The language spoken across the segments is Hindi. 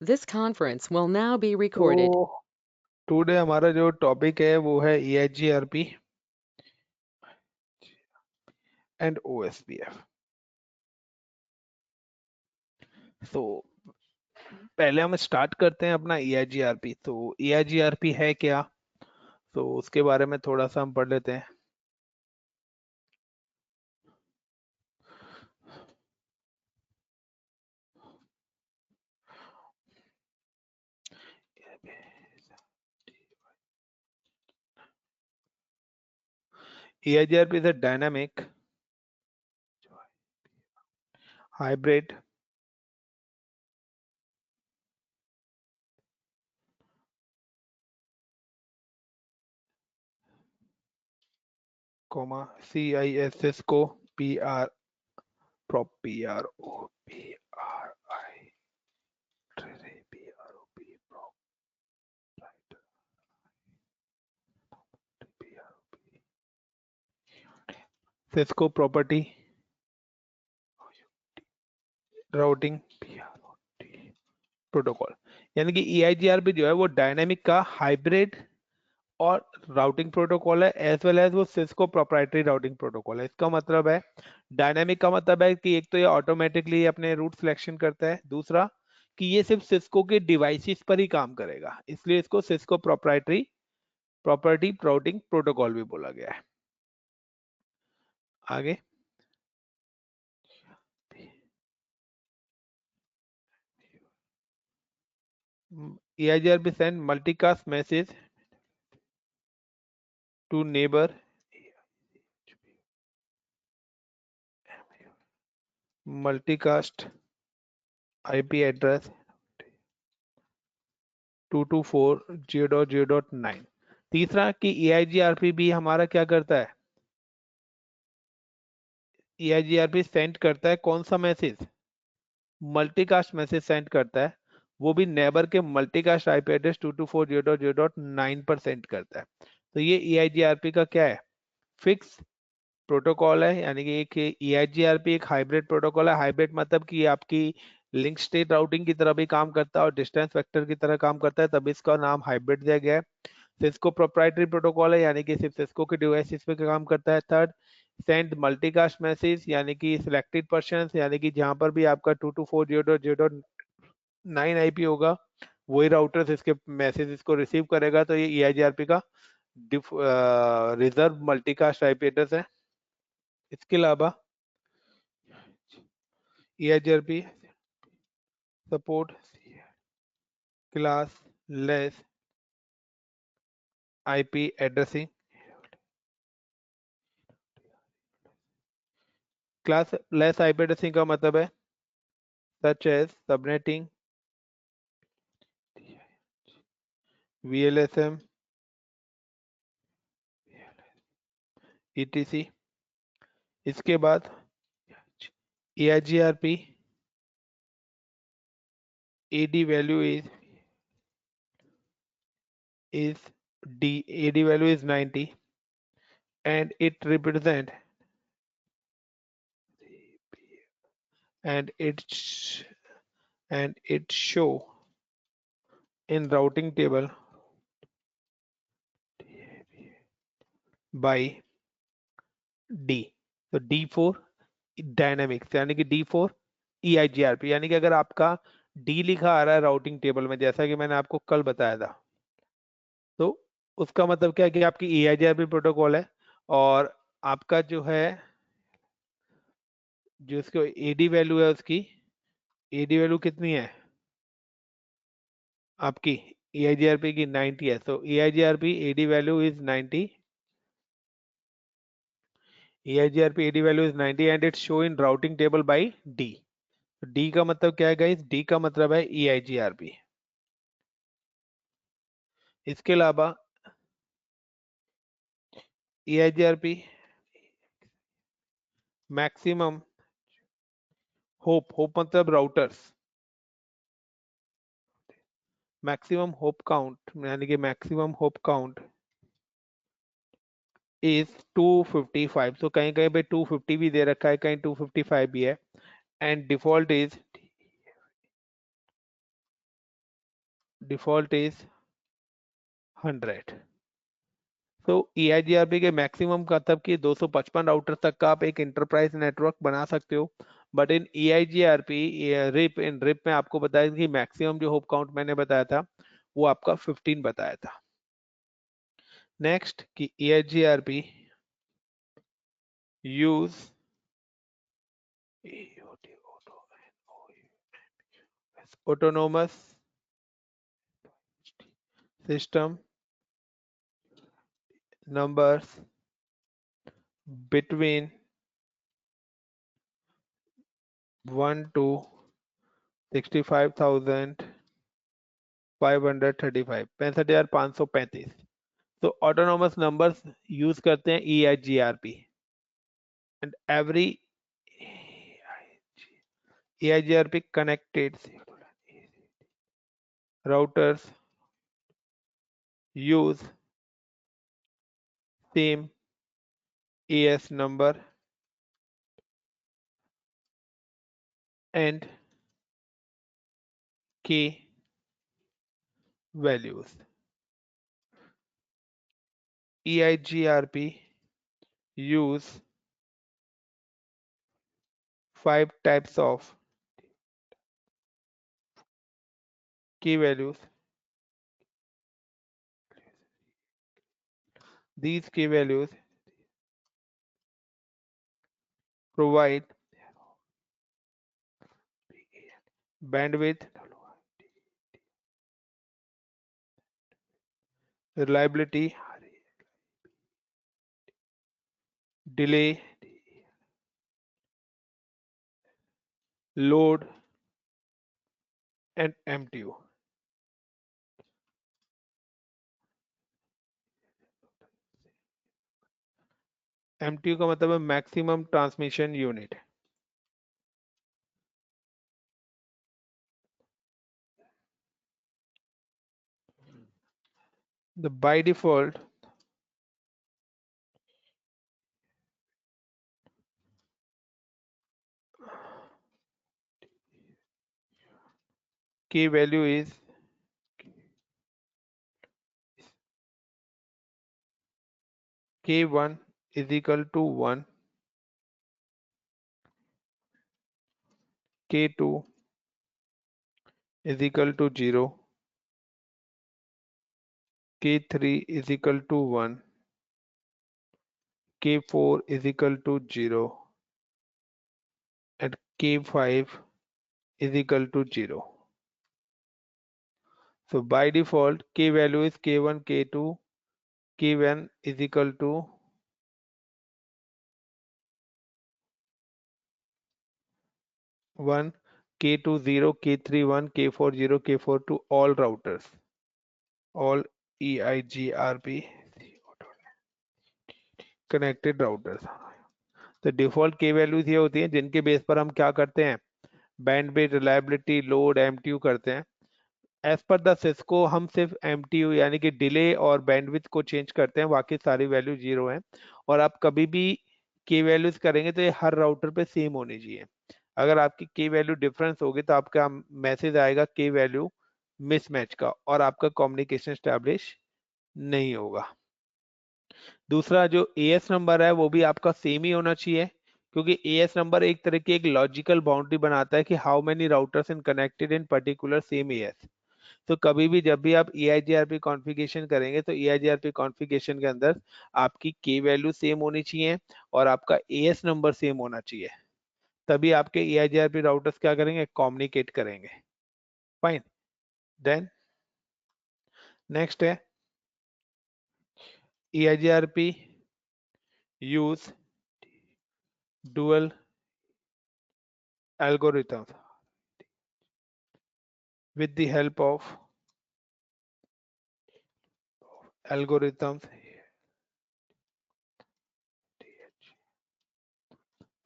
This conference will now be recorded. तो टुडे हमारा जो टॉपिक है वो है EIGRP एंड OSPF। तो पहले हम स्टार्ट करते हैं अपना EIGRP। तो EIGRP है क्या, तो उसके बारे में थोड़ा सा हम पढ़ लेते हैं। EIGRP is a dynamic hybrid CISS को PR Cisco property routing protocol. यानी कि EIGRP जो है वो डायनेमिक का हाइब्रिड और राउटिंग प्रोटोकॉल है, एज वेल एज वो सिस्को प्रोप्राइटरी राउटिंग प्रोटोकॉल है। इसका मतलब है, डायनेमिक का मतलब है कि एक तो ये ऑटोमेटिकली अपने रूट सिलेक्शन करता है, दूसरा कि ये सिर्फ सिस्को के डिवाइसेस पर ही काम करेगा, इसलिए इसको Cisco proprietary property routing protocol भी बोला गया है। आगे EIGRP send multicast message to neighbor multicast IP address 224.0.0.9। तीसरा कि EIGRP भी हमारा क्या करता है, EIGRP सेंड करता है कौन सा मैसेज, मल्टीकास्ट मैसेज सेंड करता है, वो भी नेबर के मल्टीकास्ट आईपी एड्रेस 224.0.0.9 पर सेंड करता है। तो ये EIGRP का क्या है, फिक्स प्रोटोकॉल है। यानी कि एक EIGRP एक हाइब्रिड प्रोटोकॉल है। हाइब्रिड मतलब कि ये आपकी लिंक स्टेट राउटिंग की तरह भी काम करता है और डिस्टेंस वेक्टर की तरह काम करता है, तभी इसका नाम हाइब्रिड दिया गया है। सिस्को प्रोप्राइटरी प्रोटोकॉल है, यानी कि सिर्फ सिस्को के डिवाइसेस पे काम करता है। थर्ड, सेंड मल्टीकास्ट मैसेज, यानी कि सिलेक्टेड पर्सन, यानी कि जहां पर भी आपका 224.0.0.9 आईपी होगा वही राउटर इसके मैसेज को रिसीव करेगा। तो ये EIGRP का रिजर्व मल्टीकास्ट आईपी एड्रेस है। इसके अलावा EIGRP support class less IP addressing. Class less IP addressing का मतलब है such as subnetting, VLSM, ETC। इसके बाद EIGRP AD value is AD value is 90 and it represent and it show in routing table by D। तो D4 डायनेमिक्स, यानी कि D4 EIGRP, यानी कि अगर आपका D लिखा आ रहा है राउटिंग टेबल में, जैसा कि मैंने आपको कल बताया था, तो उसका मतलब क्या है कि आपकी EIGRP प्रोटोकॉल है। और आपका जो है, जो इसको AD वैल्यू है, उसकी AD वैल्यू कितनी है आपकी EIGRP की 90 है। तो EIGRP AD value is 90, EIGRP AD value is 90 and it's show in routing table by D। D का मतलब क्या है गाइस, D का मतलब है EIGRP। इसके अलावा EIGRP मैक्सिमम होप मतलब राउटर्स, मैक्सिमम होप काउंट, यानी कि मैक्सिमम होप काउंट इज 255। तो कहीं कहीं पे 250 भी दे रखा है, कहीं 255 भी है। And default is default is 100. तो EIGRP के मैक्सिमम का तब कि 255 राउटर तक का आप एक इंटरप्राइज नेटवर्क बना सकते हो, but in EIGRP RIP in RIP में आपको बताया कि मैक्सिमम जो होप काउंट मैंने बताया था वो आपका 15 बताया था। नेक्स्ट कि EIGRP use autonomous system numbers between 1 to 65,535 65,535। तो ऑटोनोमस नंबर्स यूज करते हैं EIGRP and every EIGRP connected routers use same AS number and key values. EIGRP use 5 types of key values. These key values provide bandwidth, reliability, delay, load, and MTU. MTU का मतलब है maximum transmission unit. The by default key value is K1 is equal to 1, K2 is equal to 0, K3 is equal to 1, K4 is equal to 0, and K5 is equal to 0. So by default, K value is K1, K2, K1 is equal to 1, K2 0, K3 1, K4 0, K4 2, all routers, all EIGRP connected routers. तो डिफॉल्ट के वैल्यूज ये होती हैं जिनके बेस पर हम क्या करते हैं, बैंडविड्थ, रिलायबिलिटी, लोड, एमटीयू करते हैं। एज पर द सिस्को हम सिर्फ एमटीयू यानी कि डिले और बैंडविड्थ को चेंज करते हैं, बाकी सारी वैल्यू जीरो हैं। और आप कभी भी के वैल्यूज करेंगे तो ये हर राउटर पे सेम होनी चाहिए। अगर आपकी के वैल्यू डिफरेंस होगी तो आपका मैसेज आएगा के वैल्यू मिसमैच का और आपका कम्युनिकेशन स्टैब्लिश नहीं होगा। दूसरा जो एएस नंबर है वो भी आपका सेम ही होना चाहिए, क्योंकि एएस नंबर एक तरह की एक लॉजिकल बाउंड्री बनाता है कि how many routers in connected in particular same as. तो कभी भी जब भी आप EIGRP कॉन्फ़िगरेशन करेंगे तो EIGRP कॉन्फ़िगरेशन के अंदर आपकी के वैल्यू सेम होनी चाहिए और आपका एएस नंबर सेम होना चाहिए, तभी आपके EIGRP राउटर्स क्या करेंगे, कम्युनिकेट करेंगे। फाइन। देन नेक्स्ट है EIGRP use dual algorithms with the help of algorithms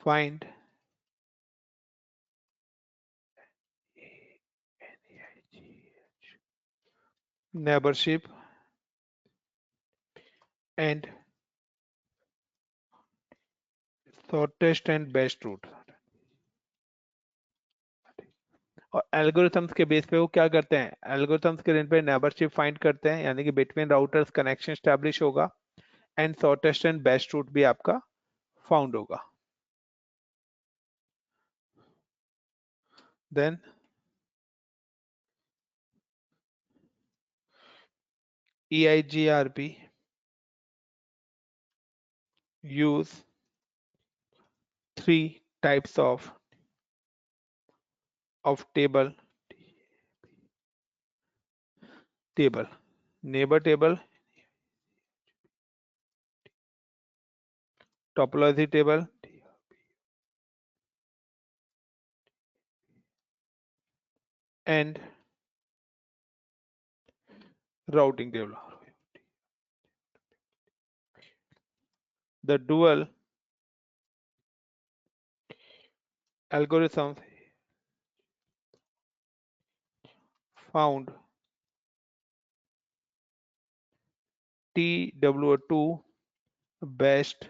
find neighborship and shortest and best route. और एल्गोरिथम्स के बेस पे वो क्या करते हैं, एल्गोरिथम्स के दिन पे नेबरशिप फाइंड करते हैं, यानी कि बिटवीन राउटर्स कनेक्शन स्टैब्लिश होगा and shortest and best route भी आपका फाउंड होगा। Then EIGRP use three types of table neighbor table, topology table, and routing table. The dual algorithms found TW2 best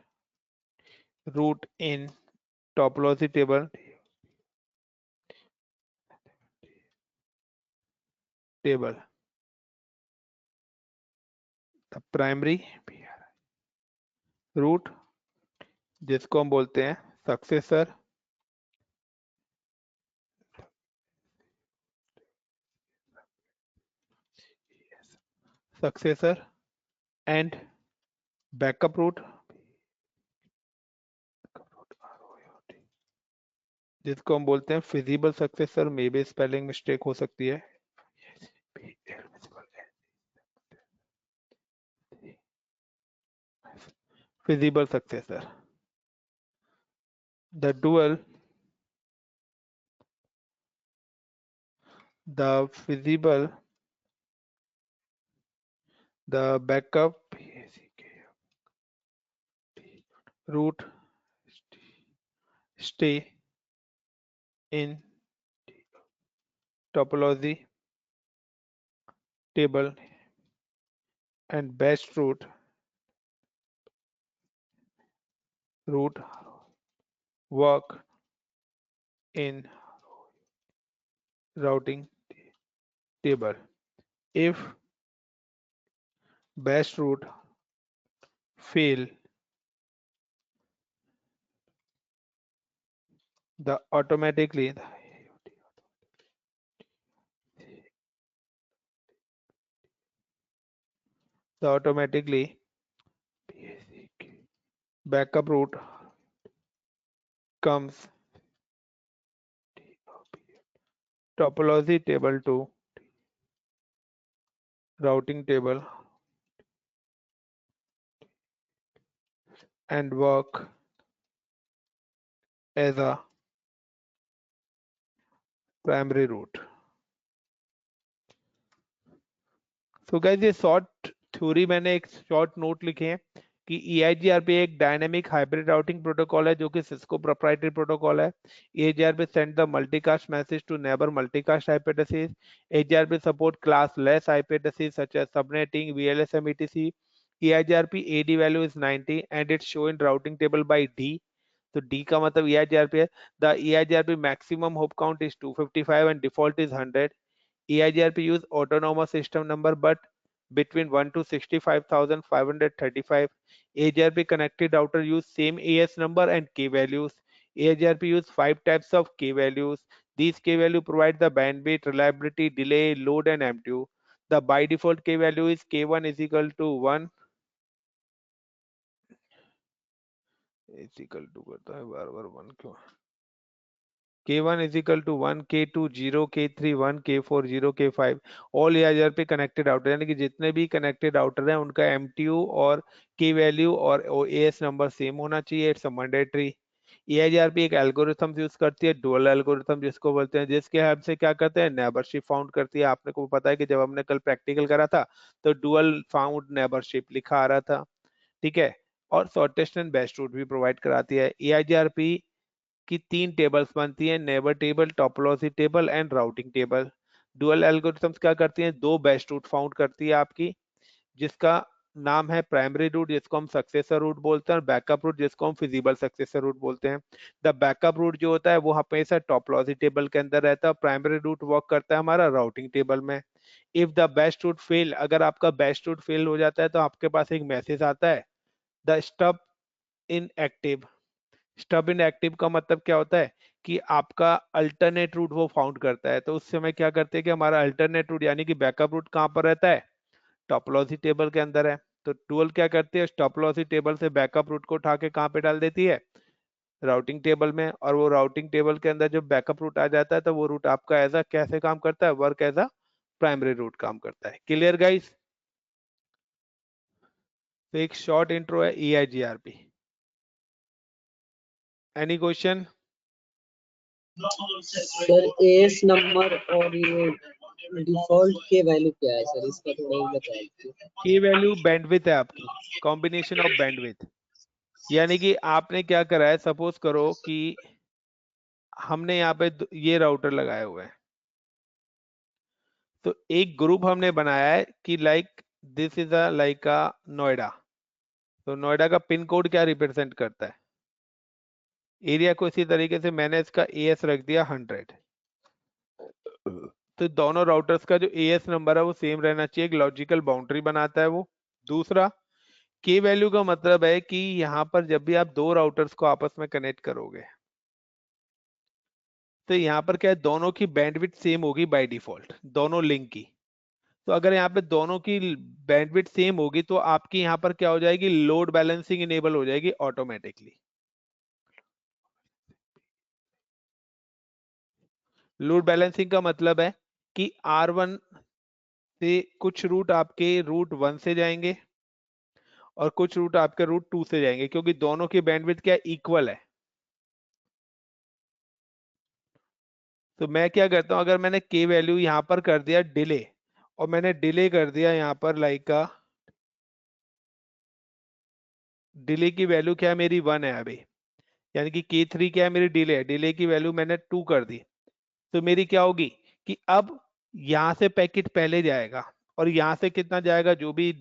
route in topology table. The primary route जिसको हम बोलते हैं सक्सेसर, एंड बैकअप रूट जिसको हम बोलते हैं feasible successor, may be spelling mistake हो सकती है, feasible successor. The dual, the feasible, the backup route stay in topology table and best route work in routing table. If best route fail, the automatically backup route comes topology table to routing table and work as a primary route. तो गाइस ये शॉर्ट थ्योरी मैंने एक शॉर्ट नोट लिखे हैं कि EIGRP एक डायनेमिक हाइब्रिड राउटिंग प्रोटोकॉल है जो कि सिस्को प्रोप्राइटरी प्रोटोकॉल है। EIGRP send the multicast message to neighbor multicast IP addresses. EIGRP support classless IP addresses such as subnetting, VLSM, etc. EIGRP AD value is 90 and it's shown in routing table by D. तो D का मतलब EIGRP है। The EIGRP maximum hop count is 255 and default is 100. EIGRP use autonomous system number but between 1 to 65,535. EIGRP connected router use same AS number and key values. EIGRP use 5 types of key values. These key value provide the bandwidth, reliability, delay, load and MTU. The by default key value is K1 is equal to 1 is equal to करता है बार बार 1 क्यों, K1 is equal to 1, K2 0, K3 1, K4 0, K5 all AIR पे कनेक्टेड राउटर, यानी कि जितने भी कनेक्टेड राउटर हैं उनका एमटीयू और की वैल्यू और एएस नंबर सेम होना चाहिए, इट्स मैंडेटरी। EIGRP एक एल्गोरिथम यूज करती है, डुअल एल्गोरिथम जिसको बोलते हैं, जिसके हेल्प से क्या करते हैं, नेबरशिप फाउंड करती है। आपने को पता है कि जब हमने कल प्रैक्टिकल करा था तो डुअल फाउंड नेबरशिप लिखा आ रहा था, ठीक है। और शॉर्टेस्ट एंड बेस्ट रूट भी प्रोवाइड कराती है। EIGRP की 3 टेबल्स बनती हैं, neighbour table, topology table and routing table. Dual algorithms क्या करती हैं, 2 बेस्ट रूट फाउंड करती है आपकी, जिसका नाम है प्राइमरी रूट जिसको हम सक्सेसर रूट बोलते हैं, और बैकअप रूट जिसको हम फिजिबल सक्सेसर रूट बोलते हैं। द बैकअप रूट जो होता है वो हमेशा टॉपोलॉजी टेबल के अंदर रहता है, प्राइमरी रूट वर्क करता है हमारा राउटिंग टेबल में। If the best route fail, अगर आपका बेस्ट रूट फेल हो जाता है तो आपके पास एक मैसेज आता है, the stub in active. Stub in active का मतलब क्या होता है कि आपका अल्टरनेट रूट वो फाउंड करता है। तो उस समय क्या करते हैं कि हमारा अल्टरनेट रूट यानी कि बैकअप रूट कहाँ पर रहता है, टॉपोलॉजी टेबल के अंदर है। तो टूल क्या करती है, टॉपोलॉजी टेबल से बैकअप रूट को उठा के कहाँ पे डाल देती है, राउटिंग टेबल में। और वो राउटिंग टेबल के अंदर जब बैकअप रूट आ जाता है तो वो रूट आपका एज अ कैसे काम करता है, work as a primary route काम करता है। Clear guys? तो एक शॉर्ट इंट्रो है EIGRP। Any question? Sir AS number और ये डिफॉल्ट के वैल्यू क्या है सर, इसका थोड़ा ही बता दीजिए। की वैल्यू बैंडविड्थ है आपकी, कॉम्बिनेशन ऑफ बैंडविड्थ। यानी कि आपने क्या करा है, सपोज करो कि हमने यहाँ पे ये राउटर लगाए हुए हैं, तो एक ग्रुप हमने बनाया है कि like this is a like अ नोएडा। तो नोएडा का पिन कोड क्या रिप्रेजेंट करता है, एरिया को। इसी तरीके से मैंने इसका एएस रख दिया 100। तो दोनों राउटर्स का जो एएस नंबर है वो सेम रहना चाहिए, एक लॉजिकल बाउंड्री बनाता है वो। दूसरा, के वैल्यू का मतलब है कि यहाँ पर जब भी आप दो राउटर्स को आपस में कनेक्ट करोगे तो यहाँ पर क्या है, दोनों की बैंडविड्थ सेम होगी बाय डिफॉल्ट, दोनों लिंक की। तो अगर यहाँ पे दोनों की बैंडविड्थ सेम होगी तो आपकी यहाँ पर क्या हो जाएगी, लोड बैलेंसिंग इनेबल हो जाएगी ऑटोमेटिकली। लोड बैलेंसिंग का मतलब है कि R1 से कुछ रूट आपके रूट 1 से जाएंगे और कुछ रूट आपके रूट 2 से जाएंगे, क्योंकि दोनों की बैंडविड्थ क्या इक्वल है। तो मैं क्या करता हूं, अगर मैंने के वैल्यू यहाँ पर कर दिया डिले, और मैंने डिले कर दिया यहाँ पर लाइक का डिले की वैल्यू क्या है मेरी 1 है अभी, यानी कि K3 क्या है मेरी डिले है, डिले की वैल्यू मैंने 2 कर दी। तो मेरी क्या होगी कि अब यहाँ से पैकेट पहले जाएगा और यहाँ से कितना जाएगा, जो भी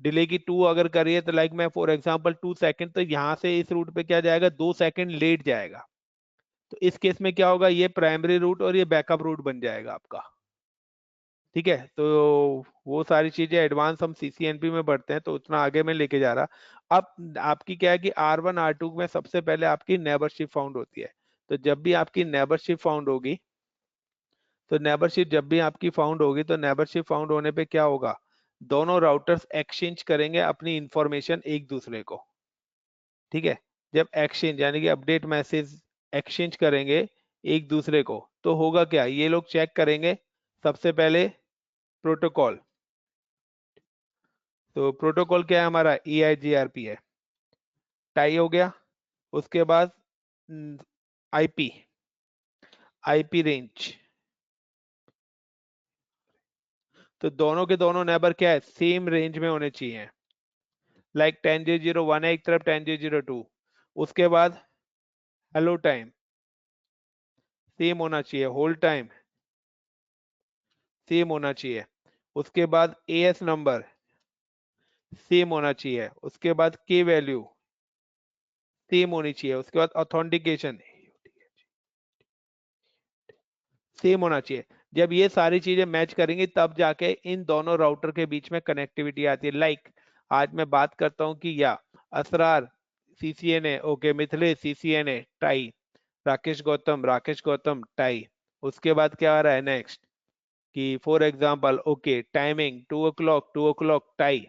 डिले की 2 अगर करिए तो लाइक मैं फॉर एग्जांपल 2 सेकंड, तो यहाँ से इस रूट पे क्या जाएगा, 2 सेकंड लेट जाएगा। तो इस केस में क्या होगा, ये प्राइमरी रूट और ये बैकअप रूट बन जाएगा आपका। ठीक है, तो वो सारी चीजें एडवांस हम CCNP में पढ़ते हैं, तो उतना आगे में लेके जा रहा। अब आपकी क्या है कि R1 R2 में सबसे पहले आपकी नेबरशिप फाउंड होती है। तो जब भी आपकी नेबरशिप फाउंड होगी, तो नेबरशिप जब भी आपकी फाउंड होगी तो नेबरशिप फाउंड होने पे क्या होगा, दोनों राउटर्स एक्सचेंज करेंगे अपनी इंफॉर्मेशन एक दूसरे को। ठीक है, जब एक्सचेंज यानी कि अपडेट मैसेज एक्सचेंज करेंगे एक दूसरे को, तो होगा क्या, ये लोग चेक करेंगे सबसे पहले प्रोटोकॉल। तो प्रोटोकॉल क्या है हमारा, EIGRP है, टाई हो गया। उसके बाद आईपी, आईपी रेंज। तो दोनों के दोनों नेबर क्या है, सेम रेंज में होने चाहिए, लाइक 10J01 है एक तरफ, 10J02। उसके बाद हेलो टाइम सेम होना चाहिए, होल्ड टाइम सेम होना चाहिए। उसके बाद एएस नंबर सेम होना चाहिए। उसके बाद के वैल्यू सेम होनी चाहिए। उसके बाद ऑथेंटिकेशन सेम होना चाहिए। जब ये सारी चीजें मैच करेंगी तब जाके इन दोनों राउटर के बीच में कनेक्टिविटी आती है। लाइक आज मैं बात करता हूँ कि या Asrar CCNA okay, Mithilesh CCNA tie, Rakesh Gautam tie. उसके बाद क्या आ रहा है नेक्स्ट कि for example okay timing 2 o'clock tie.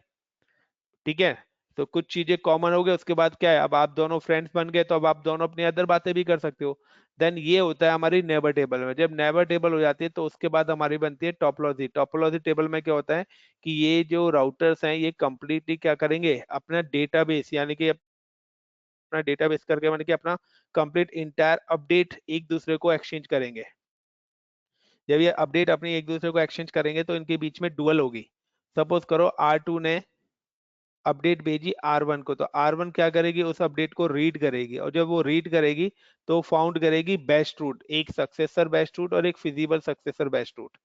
ठीक है, तो कुछ चीजें कॉमन हो गए। उसके बाद क्या है, अब आप दोनों फ्रेंड्स बन गए तो अब आप दोनों अपनी अदर बातें भी कर सकते हो। देन ये होता है हमारी नेबर टेबल में। जब नेबर टेबल हो जाती है तो उसके बाद हमारी बनती है टॉपोलॉजी। टॉपोलॉजी टेबल में क्या होता है कि ये जो राउटर्स हैं ये कंप्लीटली क्या करेंगे, अपना डेटाबेस यानी कि अपना डेटाबेस करके मतलब कि अपना कंप्लीट इंटायर अपडेट एक दूसरे को एक्सचेंज करेंगे। जब ये अपडेट अपनी एक दूसरे को एक्सचेंज करेंगे तो इनके बीच में डुअल होगी। सपोज करो R2 ने अपडेट भेजी R1 को, तो R1 क्या करेगी, उस अपडेट को रीड करेगी, और जब वो रीड करेगी तो फाउंड करेगी बेस्ट रूट, एक सक्सेसर बेस्ट रूट और एक फिजिबल सक्सेसर बेस्ट रूट।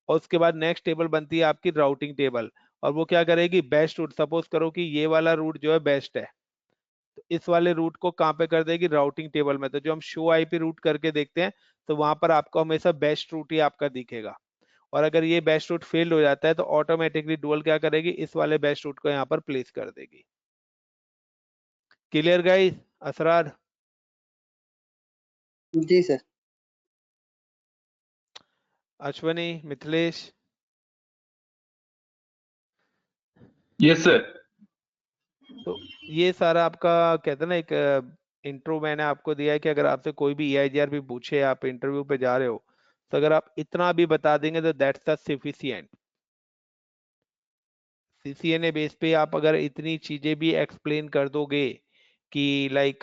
और उसके बाद नेक्स्ट टेबल बनती है आपकी राउटिंग टेबल। और वो क्या करेगी, बेस्ट रूट, सपोज करो कि ये वाला रूट जो है बेस्ट है, तो इस वाले रूट को कहाँ पे कर देगी, राउटिंग टेबल में। तो जो हम शो आईपी रूट करके देखते हैं तो वहां पर आपको हमेशा बेस्ट रूट ही आपका दिखेगा। और अगर ये बेस्ट रूट फेल्ड हो जाता है तो ऑटोमेटिकली डुअल क्या करेगी, इस वाले बेस्ट रूट को यहाँ पर प्लेस कर देगी। Clear guys? असरार? जी sir. Ashwani, Mithilesh? Yes sir. तो ये सारा आपका कहते हैं ना एक इंट्रो मैंने आपको दिया है कि अगर आपसे कोई भी EIGR भी पूछे, आप इंटरव्यू पे जा रहे हो, तो अगर आप इतना भी बता देंगे तो that's the sufficient. CCNA base पे आप अगर इतनी चीजें भी एक्सप्लेन कर दोगे कि लाइक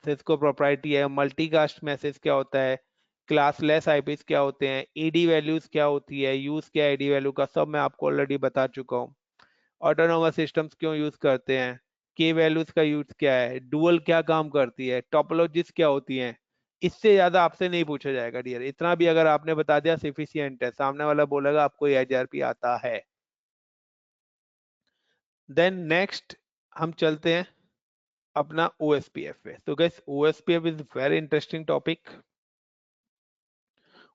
सिस्को प्रोप्राइटी है, मल्टीकास्ट मैसेज क्या होता है, क्लासलेस आईपीस क्या होते हैं, ईडी वैल्यूज क्या होती है, यूज क्या है ईडी वैल्यू का, सब मैं आपको ऑलरेडी बता चुका हूँ। ऑटोनोमस सिस्टम्स क्यों यूज करते हैं, के वैल्यूज का यूज क्या है, डुअल क्या काम करती है, टोपोलॉजीज क्या होती हैं, इससे ज्यादा आपसे नहीं पूछा जाएगा डियर। इतना भी अगर आपने बता दिया सफिशिएंट है, सामने वाला बोलेगा आपको EIGRP आता है। देन नेक्स्ट हम चलते हैं अपना OSPF पे। तो guys OSPF is very interesting topic.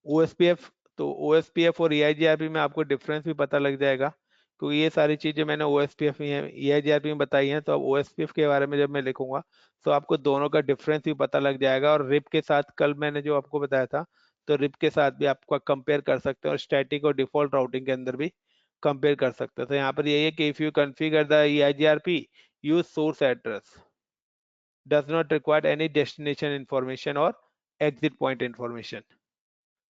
OSPF, तो OSPF और EIGRP में आपको डिफरेंस भी पता लग जाएगा, क्योंकि ये सारी चीजें मैंने OSPF में EIGRP में बताई हैं। तो अब OSPF के बारे में जब मैं लिखूंगा तो आपको दोनों का डिफरेंस भी पता लग जाएगा। और रिप के साथ कल मैंने जो आपको बताया था, तो रिप के साथ भी आपको कंपेयर कर सकते हैं और स्टैटिक और डिफॉल्ट राउटिंग के अंदर भी कंपेयर कर सकते हैं। तो यहाँ पर यही है कि if you configure the EIGRP, use source address, does not require any destination information और exit point information।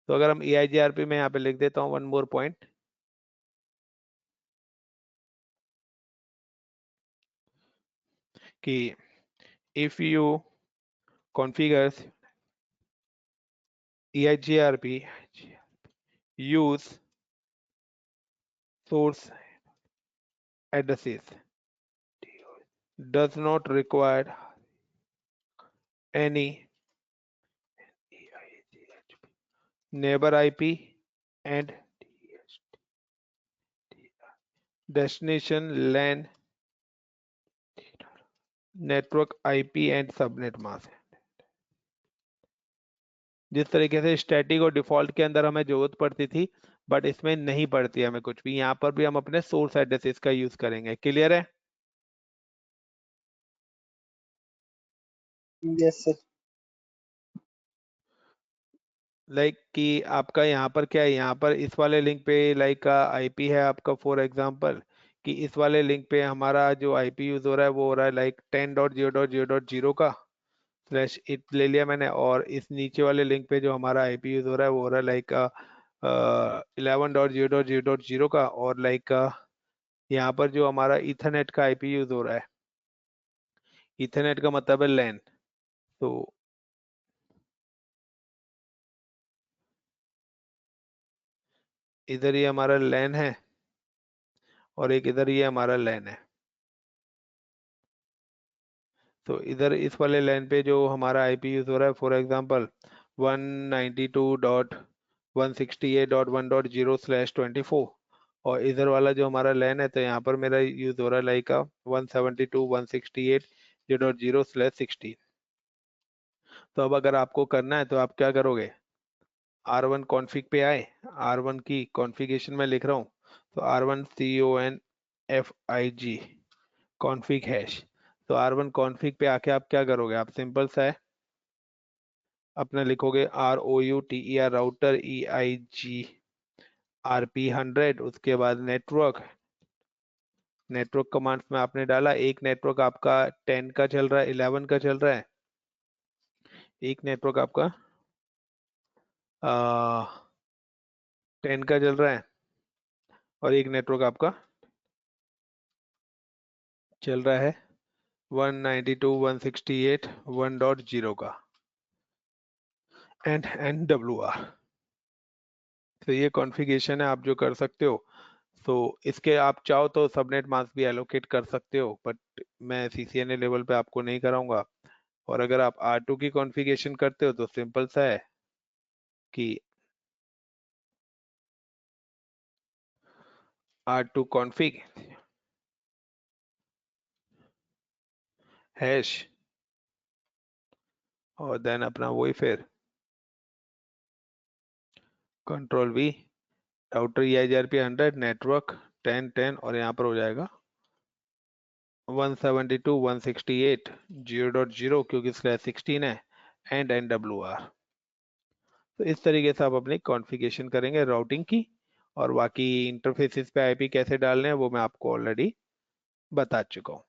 तो अगर हम EIGRP में यहाँ पे लिख देता हूँ वन मोर पॉइंट कि if you configure EIGRP, use source addresses, does not require any neighbor IP and destination LAN network IP and subnet mask। जिस तरीके से स्टैटिक और डिफॉल्ट के अंदर हमें जरूरत पड़ती थी, बट इसमें नहीं पड़ती हमें कुछ भी। यहाँ पर भी हम अपने सोर्स एड्रेसेस का यूज करेंगे। क्लियर है? Yes sir. लाइक कि आपका यहाँ पर क्या है, यहाँ पर इस वाले लिंक पे लाइक का आईपी है आपका, फॉर एग्जांपल कि इस वाले लिंक पे हमारा जो आईपी यूज हो रहा है वो हो रहा है लाइक 10.0.0.0 का स्लैश इट ले लिया मैंने। और इस नीचे वाले लिंक पे जो हमारा आईपी यूज हो रहा है वो हो रहा है लाइक 11.0.0.0 का। और लाइक यहाँ पर जो हमारा इथरनेट का आईपी यूज हो रहा है, इथरनेट का मतलब है लैन। तो इधर ये हमारा लैन है और एक इधर ये हमारा लैन है। तो इधर इस वाले लैन पे जो हमारा आईपी यूज हो रहा है, फॉर एग्जांपल 192.168.1.0/24। और इधर वाला जो हमारा लैन है, तो यहाँ पर मेरा यूज हो रहा है लाइक 172.168.0.0/16। तो अब अगर आपको करना है तो आप क्या करोगे, R1 कॉन्फ़िग पे आए, R1 की कॉन्फ़िगरेशन में लिख रहा हूँ, तो R1 CONFIG कॉन्फ़िग हैश। तो R1 कॉन्फ़िग पे आके आप क्या करोगे, आप सिंपल सा है अपना लिखोगे ROUTER राउटर EIGRP 100। उसके बाद नेटवर्क, नेटवर्क कमांड्स में आपने डाला, एक नेटवर्क आपका 10 का चल रहा है, 11 का चल रहा है, एक नेटवर्क आपका 10 का चल रहा है, और एक नेटवर्क आपका चल रहा है 192.168.1.0 का एंड NWR। तो ये कॉन्फ़िगरेशन है, आप जो कर सकते हो। तो इसके आप चाहो तो सबनेट मास्क भी एलोकेट कर सकते हो, बट मैं CCNA लेवल पे आपको नहीं कराऊंगा। और अगर आप R2 की कॉन्फ़िगरेशन करते हो तो सिंपल सा है कि R2 config हैश और देन अपना वही फिर control V router EIGRP 100 network 10 और यहाँ पर हो जाएगा 172 168 0.0 क्योंकि /16 है एंड NWR। तो इस तरीके से आप अपनी कॉन्फ़िगरेशन करेंगे राउटिंग की, और बाकी इंटरफेसेस पे आईपी कैसे डालने हैं वो मैं आपको ऑलरेडी बता चुका हूँ।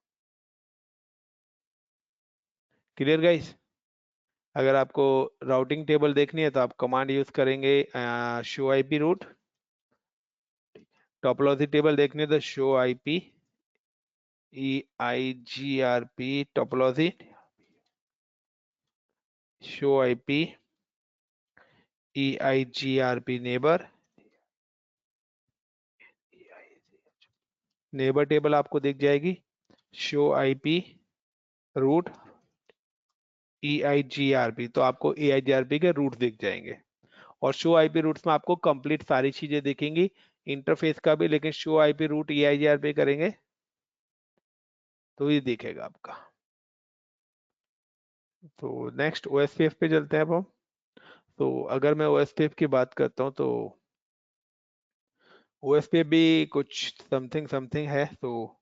Clear guys? अगर आपको राउटिंग टेबल देखनी है तो आप कमांड यूज करेंगे show IP root. Topology table देखनी है तो show IP EIGRP topology, show IP EIGRP neighbour. Neighbour table आपको दिख जाएगी, शो आईपी रूट EIGRP, तो आपको EIGRP के रूट दिख जाएंगे। और शो आईपी रूट्स में आपको कंप्लीट सारी चीजें दिखेंगी, इंटरफेस का भी, लेकिन शो आईपी रूट EIGRP करेंगे तो ये दिखेगा आपका। तो नेक्स्ट OSPF पे चलते हैं अब हम। तो अगर मैं OSPF की बात करता हूँ तो OSPF भी कुछ समथिंग समथिंग है, तो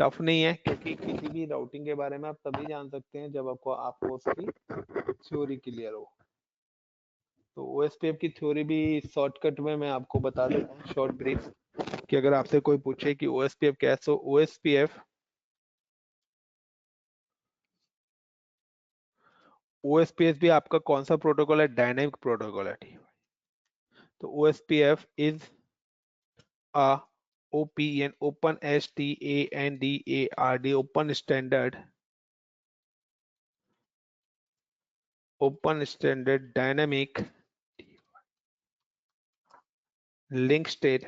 टफ नहीं है, क्योंकि किसी भी राउटिंग के बारे में आप तभी जान सकते हैं जब आपको उसकी थ्योरी क्लियर हो। तो OSPF की थ्योरी भी शॉर्टकट में मैं आपको बता देता हूँ, शॉर्ट ब्रीफ, कि अगर आपसे कोई पूछे कि OSPF क्या है, तो OSPF भी आपका कौन सा प्रोटोकॉल है? डायनेमिक प्रोटोकॉल है। तो OSPF is a OPN, open standard, open standard, dynamic link state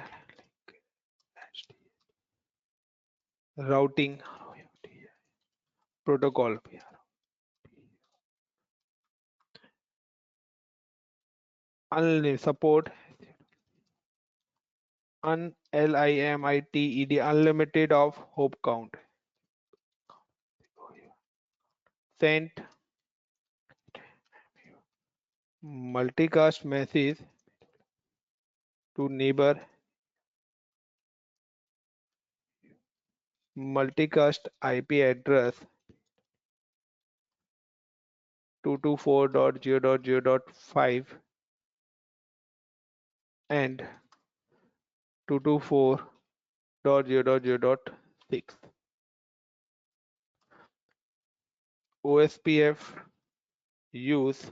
routing protocol, support unlimited unlimited of hop count, sent multicast message to neighbor, multicast IP address 224.0.0.5 and 224.0.0.6. OSPF use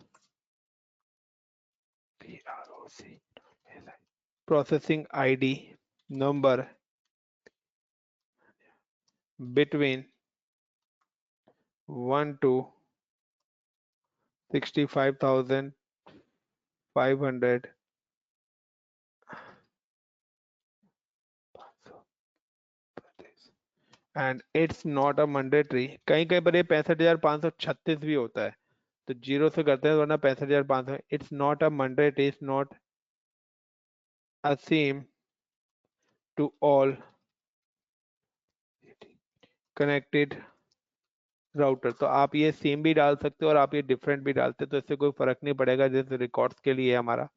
processing ID number between 1 to 65,500 and it's not a mandatory। कहीं कहीं पर ये 65,536 भी होता है, तो जीरो से करते हैं, वरना 65,500। It's not a mandatory, it's not a same to all connected router. तो आप ये सेम भी डाल सकते हो और आप ये डिफरेंट भी डालते हो, तो इससे कोई फर्क नहीं पड़ेगा। जैसे रिकॉर्ड्स के लिए हमारा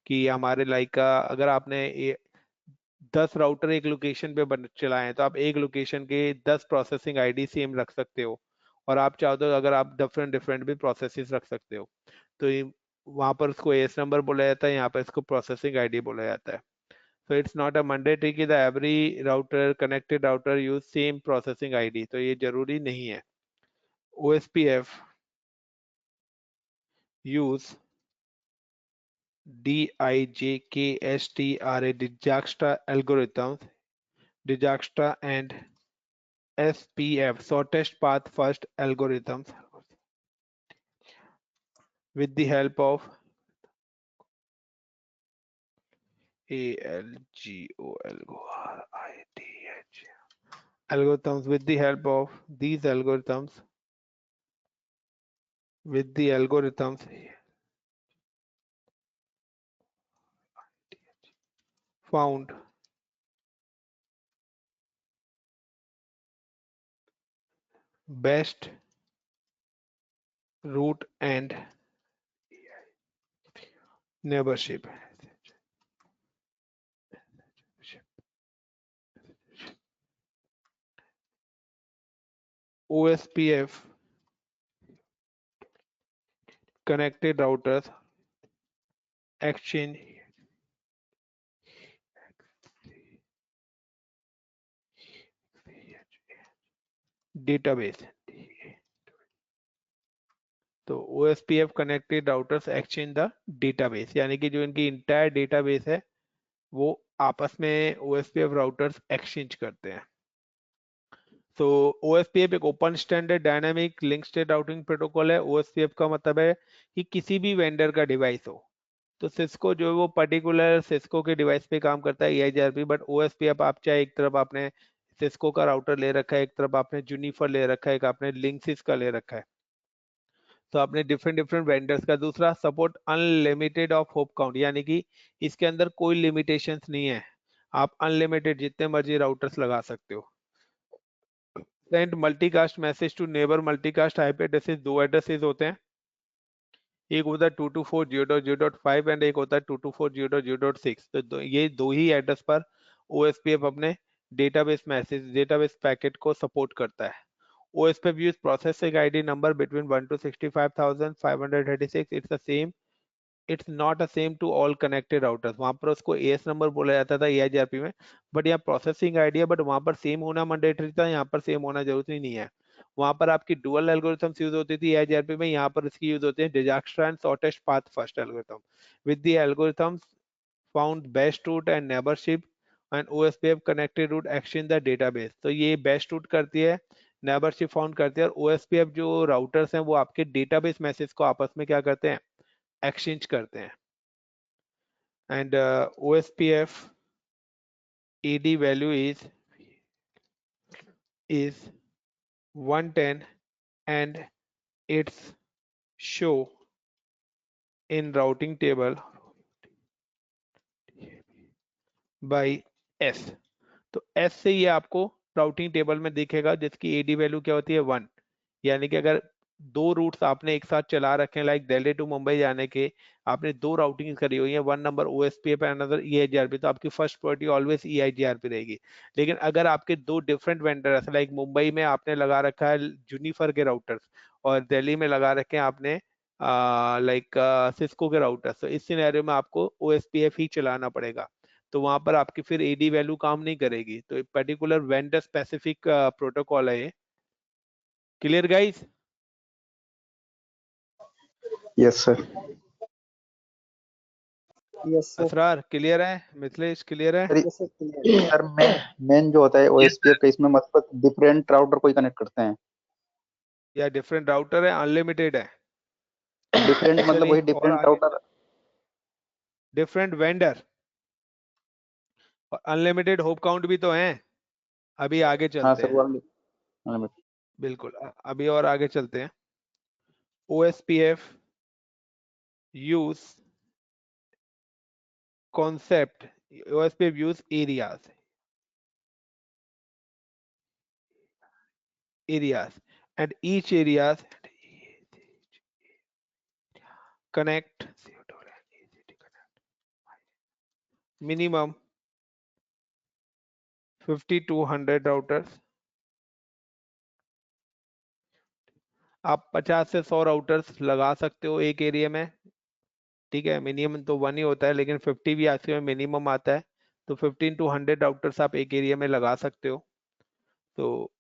कि हमारे लाइक अगर आपने 10 राउटर एक लोकेशन पे चलाए हैं, तो आप एक लोकेशन के 10 प्रोसेसिंग आईडी सेम रख सकते हो, और आप चाहो तो अगर आप डिफरेंट डिफरेंट भी प्रोसेसेस रख सकते हो। तो वहां पर उसको एस नंबर बोला जाता है, यहाँ पर इसको प्रोसेसिंग आईडी बोला जाता है। So it's not a mandatory कि the every router connected router use same processing ID, तो ये जरूरी नहीं है। OSPF use DIJKSTRA Dijkstra algorithms, Dijkstra and SPF shortest path first algorithms with the help of algorithms, with the help of these algorithms, found best route and neighborship. OSPF connected routers exchange database. तो OSPF connected routers exchange the database, यानी कि जो इनकी इंटायर डेटाबेस है वो आपस में OSPF राउटर्स एक्सचेंज करते हैं। तो OSPF एक open standard dynamic link state routing protocol है। OSPF का मतलब है कि किसी भी वेंडर का डिवाइस हो, तो सिस्को जो है वो पर्टिकुलर सिस्को के डिवाइस पे काम करता है EIGRP, बट OSPF आप चाहे एक तरफ आपने सिस्को का राउटर ले रखा है, एक तरफ आपने जूनिफर ले रखा है, एक आपने लिंक्सिस का ले रखा है, तो आपने डिफरेंट डिफरेंट वेंडर्स का। दूसरा, support unlimited of hope count, यानी कि इसके अंदर कोई लिमिटेशंस नहीं है, आप अनलिमिटेड जितने मर्जी राउटर्स लगा सकते हो। Send multicast message to neighbour multicast IP addresses, दो एड्रेसेस होते हैं, एक होता है 224.0.0.5 एंड एक होता है 224.0.0.6। तो ये दो ही एड्रेस पर OSPF अपने डेटाबेस मैसेज डेटाबेस पैकेट को सपोर्ट करता है। OSPF use processing ID number between 1 to 65,536. It's not a same to all connected routers. वहां पर उसको AS नंबर बोला जाता था EIGRP में, बट यहाँ प्रोसेसिंग आईडी है, बट वहां पर सेम होना मैंडेटरी था, यहाँ पर सेम होना जरूरी नहीं है। वहां पर आपकी डुअल एल्गोरिथम्स यूज होती थी EIGRP में, यहाँ पर इसकी यूज होते हैं disaster and shortest path first algorithm with the algorithms found best route and neighbourship and OSPF connected route exchange the database. तो ये बेस्ट रूट करती है, नेबरशिप फाउंड करती है, और OSPF जो राउटर्स हैं वो आपके डेटाबेस मैसेज को आपस में क्या करते हैं, एक्सचेंज करते हैं। And OSPF AD value is 110 and it's show in routing table by S। तो S से ये आपको राउटिंग टेबल में दिखेगा, जिसकी AD वैल्यू क्या होती है 1, यानी कि अगर दो रूट्स आपने एक साथ चला रखे हैं, लाइक दिल्ली टू मुंबई जाने के आपने दो राउटिंग करी हुई है, one number OSPF and another EIGRP, तो आपकी फर्स्ट प्रायोरिटी ऑलवेज EIGRP रहेगी। लेकिन अगर आपके दो डिफरेंट वेंडर है, लाइक मुंबई में आपने लगा रखा है जूनिफर के राउटर्स और दिल्ली में लगा रखे हैं आपने लाइक सिस्को के राउटर्स, तो इस सिनेरियो में आपको OSPF ही चलाना पड़ेगा। तो वहां पर आपकी फिर AD वैल्यू काम नहीं करेगी। तो एक पर्टिकुलर वेंडर स्पेसिफिक प्रोटोकॉल है ये। Clear guys? Yes sir. Yes sir. Asrar clear है? मिथिलेश क्लियर है? Yes sir, clear. Sir main जो होता है OSPF का, इसमें मतलब डिफरेंट राउटर कोई कनेक्ट करते हैं, या डिफरेंट राउटर है, अनलिमिटेड है? डिफरेंट मतलब चलिए वही और डिफरेंट आगे, राउटर। डिफरेंट वेंडर और अनलिमिटेड होप काउंट भी तो हैं। अभी आगे हाँ चलते सर, हैं, वो बिल्कुल अभी और आगे चलते हैं। OSPF use concept, OSPF use areas and each areas connect minimum 50 to 100 routers. आप 50 से 100 राउटर्स लगा सकते हो एक एरिया में, ठीक है। मिनिमम तो 1 ही होता है, लेकिन 50 भी आजकल में मिनिमम आता है, तो 15 to 100 राउटर्स आप एक एरिया में लगा सकते हो। तो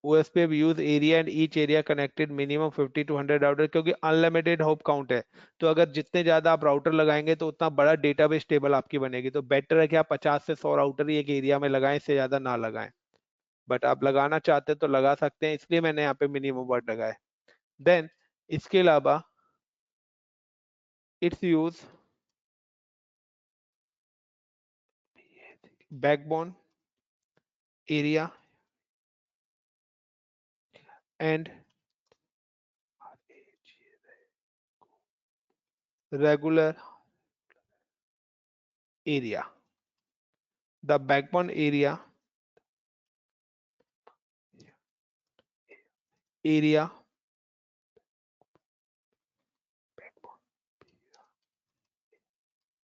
OSPF use area and each area connected minimum 50 to 100 router, क्योंकि अनलिमिटेड होप काउंट है, तो अगर जितने ज्यादा आप राउटर लगाएंगे तो उतना बड़ा डेटाबेस टेबल आपकी बनेगी। तो बेटर है कि आप 50 से 100 राउटर ही एक एरिया में लगाएं, इससे ज्यादा ना लगाएं, बट आप लगाना चाहते हैं तो लगा सकते हैं, इसलिए मैंने यहाँ पे मिनिमम वर्ड लगाया। देन इसके अलावा it's use backbone area and regular area. The backbone area area,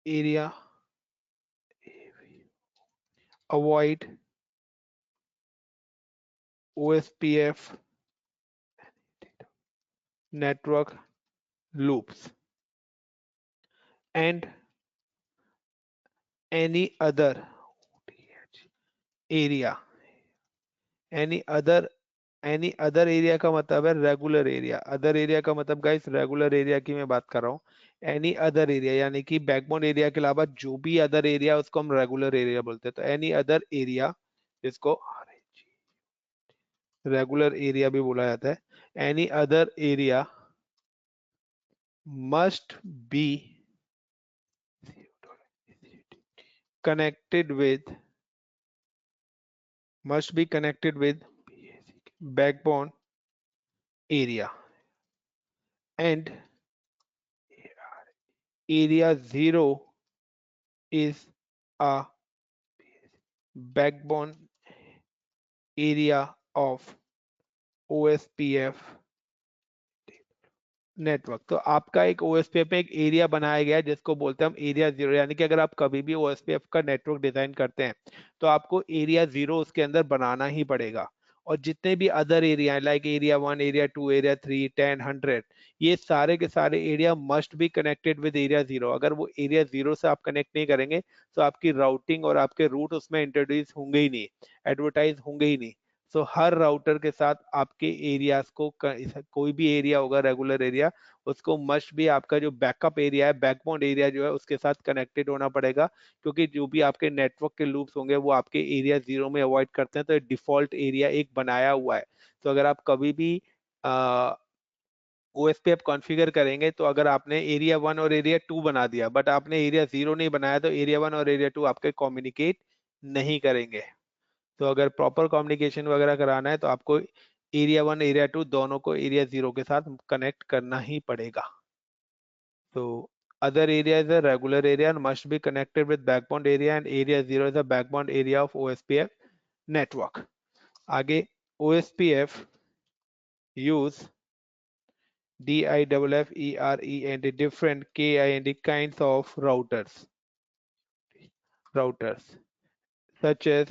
area, avoid OSPF network loops, and any other area, any other area का मतलब है रेगुलर एरिया। अदर एरिया का मतलब गाइस रेगुलर एरिया की मैं बात कर रहा हूँ। एनी अदर एरिया यानी कि बैकबोन एरिया के अलावा जो भी अदर एरिया उसको हम रेगुलर एरिया बोलते हैं। तो एनी अदर एरिया, जिसको रेगुलर एरिया भी बोला जाता है, any other area must be connected with backbone area, and area 0 is a backbone area of OSPF network. तो आपका एक ओएसपीएफ में एक एरिया बनाया गया है जिसको बोलते हैं हम एरिया 0, यानी कि अगर आप कभी भी ओएसपीएफ का नेटवर्क डिजाइन करते हैं तो आपको एरिया 0 उसके अंदर बनाना ही पड़ेगा। और जितने भी अदर एरिया है लाइक एरिया 1, एरिया 2, एरिया 3, 10, 100, ये सारे के सारे area must be connected with area 0। अगर वो एरिया 0 से आप कनेक्ट नहीं करेंगे तो आपकी राउटिंग और आपके रूट उसमें इंट्रोड्यूस होंगे ही नहीं, एडवर्टाइज होंगे ही नहीं। सो हर राउटर के साथ आपके एरियाज को कोई भी एरिया होगा रेगुलर एरिया, उसको मस्ट भी आपका जो बैकअप एरिया है, बैकबोन एरिया जो है उसके साथ कनेक्टेड होना पड़ेगा। क्योंकि जो भी आपके नेटवर्क के लूप्स होंगे वो आपके एरिया 0 में अवॉइड करते हैं। तो डिफॉल्ट एरिया एक बनाया हुआ है। तो अगर आप कभी भी ओएसपीएफ कॉन्फ़िगर करेंगे तो अगर आपने एरिया 1 और एरिया 2 बना दिया बट आपने एरिया 0 नहीं बनाया तो एरिया 1 और एरिया 2 आपके कम्युनिकेट नहीं करेंगे। तो अगर प्रॉपर कम्युनिकेशन वगैरह कराना है तो आपको एरिया 1 एरिया 2 दोनों को एरिया 0 के साथ कनेक्ट करना ही पड़ेगा। तो other area is a regular area and must be connected with backbone area, and area 0 is a backbone area of OSPF network. आगे OSPF use DIFFERE and different KIND kinds of routers such as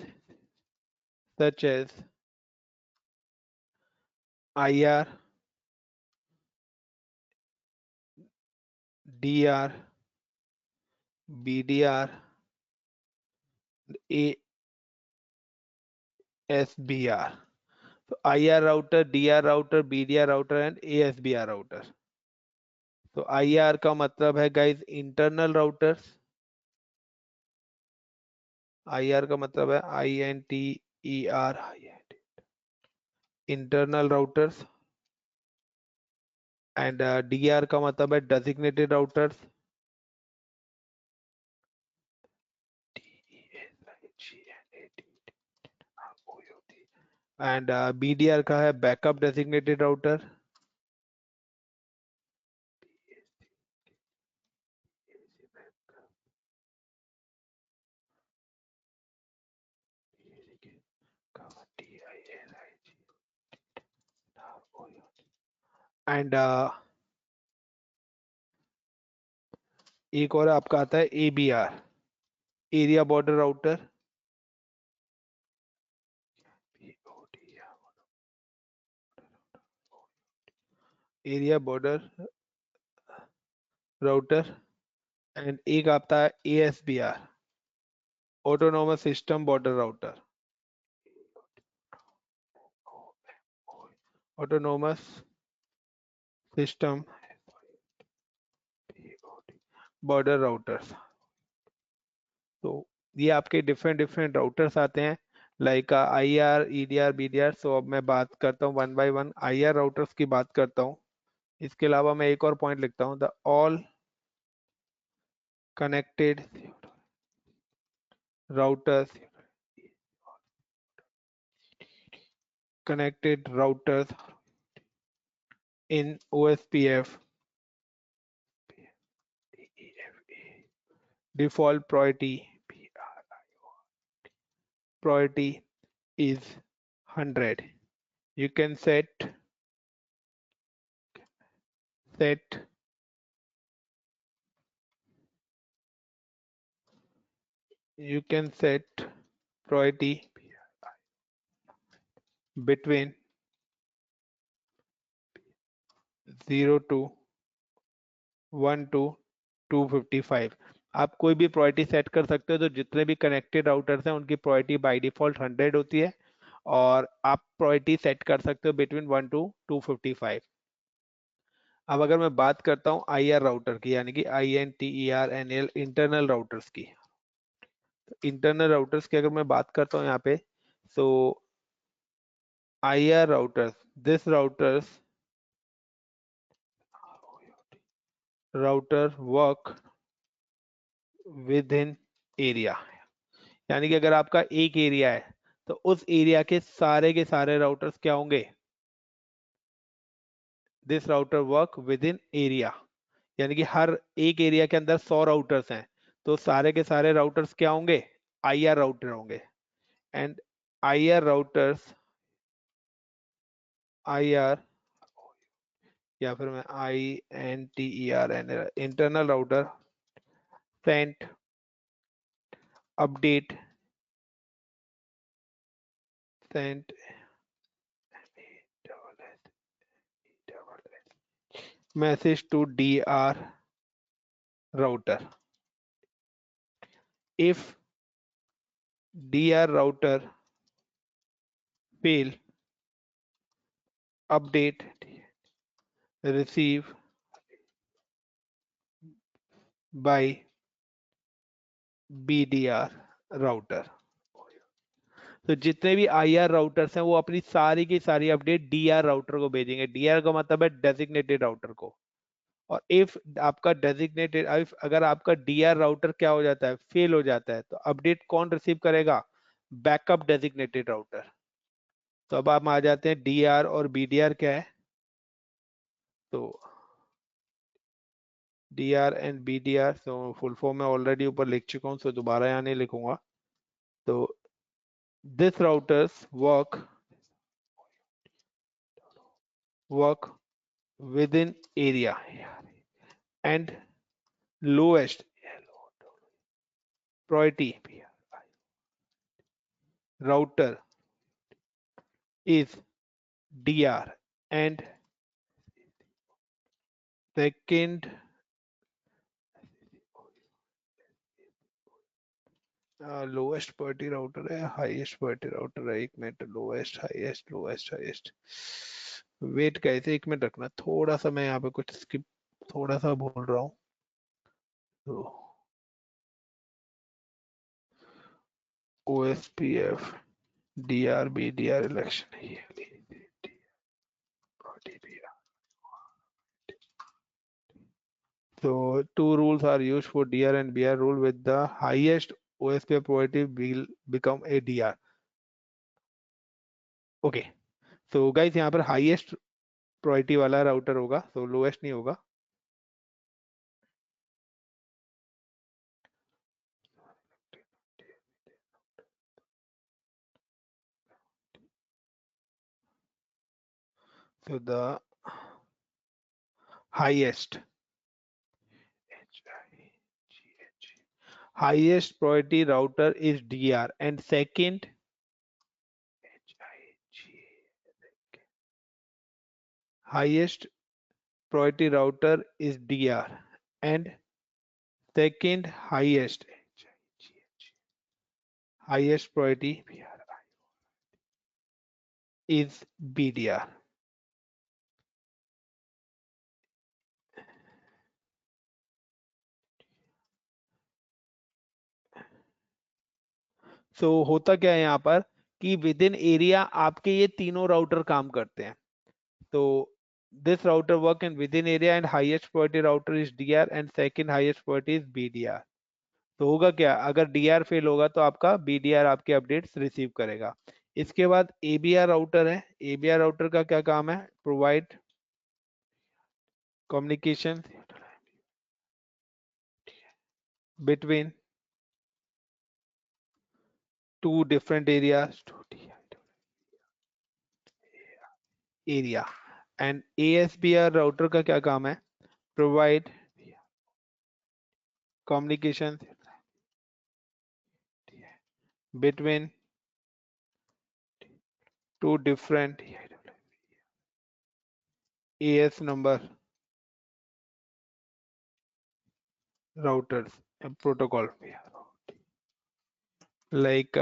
IR, DR, BDR, ASBR. So IR router, DR router, BDR router and ASBR router. तो IR का मतलब है गाइस इंटरनल राउटर्स। IR का मतलब है INTER, internal routers. And DR का मतलब है डेजिग्नेटेड राउटर्स। एंड BDR का है बैकअप डेजिग्नेटेड राउटर। एंड एक और आपका आता है ABR, area border router. Area border router. And एक आता है ASBR, autonomous system border router. Autonomous system border routers. तो ये आपके डिफरेंट राउटर्स आते हैं लाइक IR, EDR, BDR। सो अब मैं बात करता हूँ one by one, IR routers की बात करता हूँ। इसके अलावा मैं एक और पॉइंट लिखता हूँ, the all connected routers in OSPF default priority is 100. You can set set you can set priority between 0 to 1 to 255। आप कोई भी प्रायोरिटी सेट कर सकते हो, तो जितने भी कनेक्टेड राउटर्स हैं उनकी प्रायोरिटी बाय डिफॉल्ट 100 होती है, और आप प्रायोरिटी सेट कर सकते हो बिटवीन 1 टू 255। अब अगर मैं बात करता हूँ IR राउटर की, यानी कि INTERNL इंटरनल राउटर्स की, इंटरनल राउटर्स की अगर मैं बात करता हूँ यहाँ पे, सो IR routers, this router work within area, यानी कि अगर आपका एक एरिया है तो उस एरिया के सारे राउटर्स क्या होंगे, this router work with in area, यानी कि हर एक एरिया के अंदर 100 राउटर्स हैं, तो सारे के सारे राउटर्स क्या होंगे, IR राउटर होंगे। एंड IR राउटर्स, IR या फिर मैं INTERNL internal router sent update sent message to DR router. If DR router fail, update receive by BDR router। तो जितने भी IR राउटर्स हैं वो अपनी सारी की सारी अपडेट DR राउटर को भेजेंगे। DR का मतलब है डेजिग्नेटेड राउटर को। और इफ आपका डेजिग्नेटेड, अगर आपका DR राउटर क्या हो जाता है, फेल हो जाता है, तो अपडेट कौन रिसीव करेगा, बैकअप डेजिग्नेटेड राउटर। तो अब आप आ जाते हैं DR और BDR क्या है, तो DR एंड BDR, तो फुल फॉर्म में ऑलरेडी ऊपर लिख चुका हूं, तो दोबारा यहाँ नहीं लिखूंगा। तो this routers work with in area and lowest priority router is DR and second lowest priority router है, हाईएस्ट प्रायोरिटी राउटर है, एक मिनट, lowest highest lowest highest, wait कैसे, एक मिनट रखना, थोड़ा सा मैं यहाँ पे कुछ स्किप थोड़ा सा बोल रहा हूँ। तो OSPF DR BDR इलेक्शन है, so two rules are used for DR and BR rule, with the highest OSPF priority will become a DR। Okay, so guys यहाँ पर हाईएस्ट प्रायोरिटी वाला राउटर होगा, तो लोएस्ट नहीं होगा। So the highest priority router is DR and second highest priority router is DR and second highest priority is BDR। सो होता क्या है यहाँ पर कि विद इन एरिया आपके ये तीनों राउटर काम करते हैं। तो this router work in within area and highest priority router is DR and second highest priority is BDR। तो होगा क्या, अगर DR फेल होगा तो आपका BDR आपके अपडेट्स रिसीव करेगा। इसके बाद ABR राउटर है। ABR राउटर का क्या काम है, provide communication between two different areas area. And ASBR router का क्या काम है, provide communication between two different AS number routers protocol like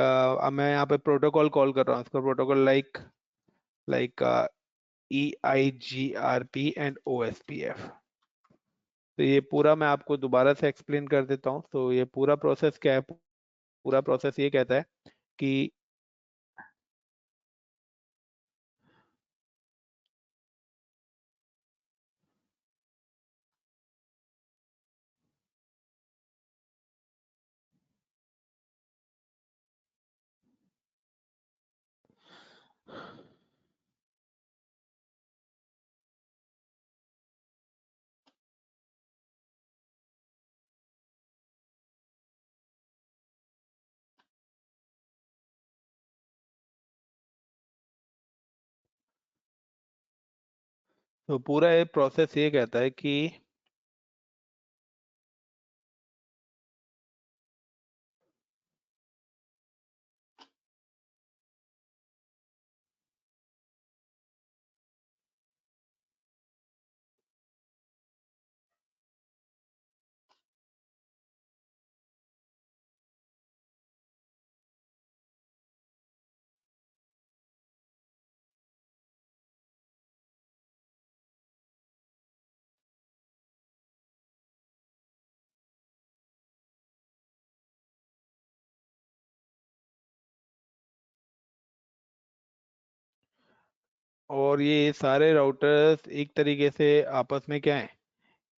मैं यहाँ पे प्रोटोकॉल कॉल कर रहा हूँ उसका protocol like EIGRP and OSPF। तो ये पूरा मैं आपको दोबारा से एक्सप्लेन कर देता हूँ। तो ये पूरा प्रोसेस क्या है? पूरा प्रोसेस ये कहता है कि तो पूरा ये प्रोसेस ये कहता है कि और ये सारे राउटर्स एक तरीके से आपस में क्या है?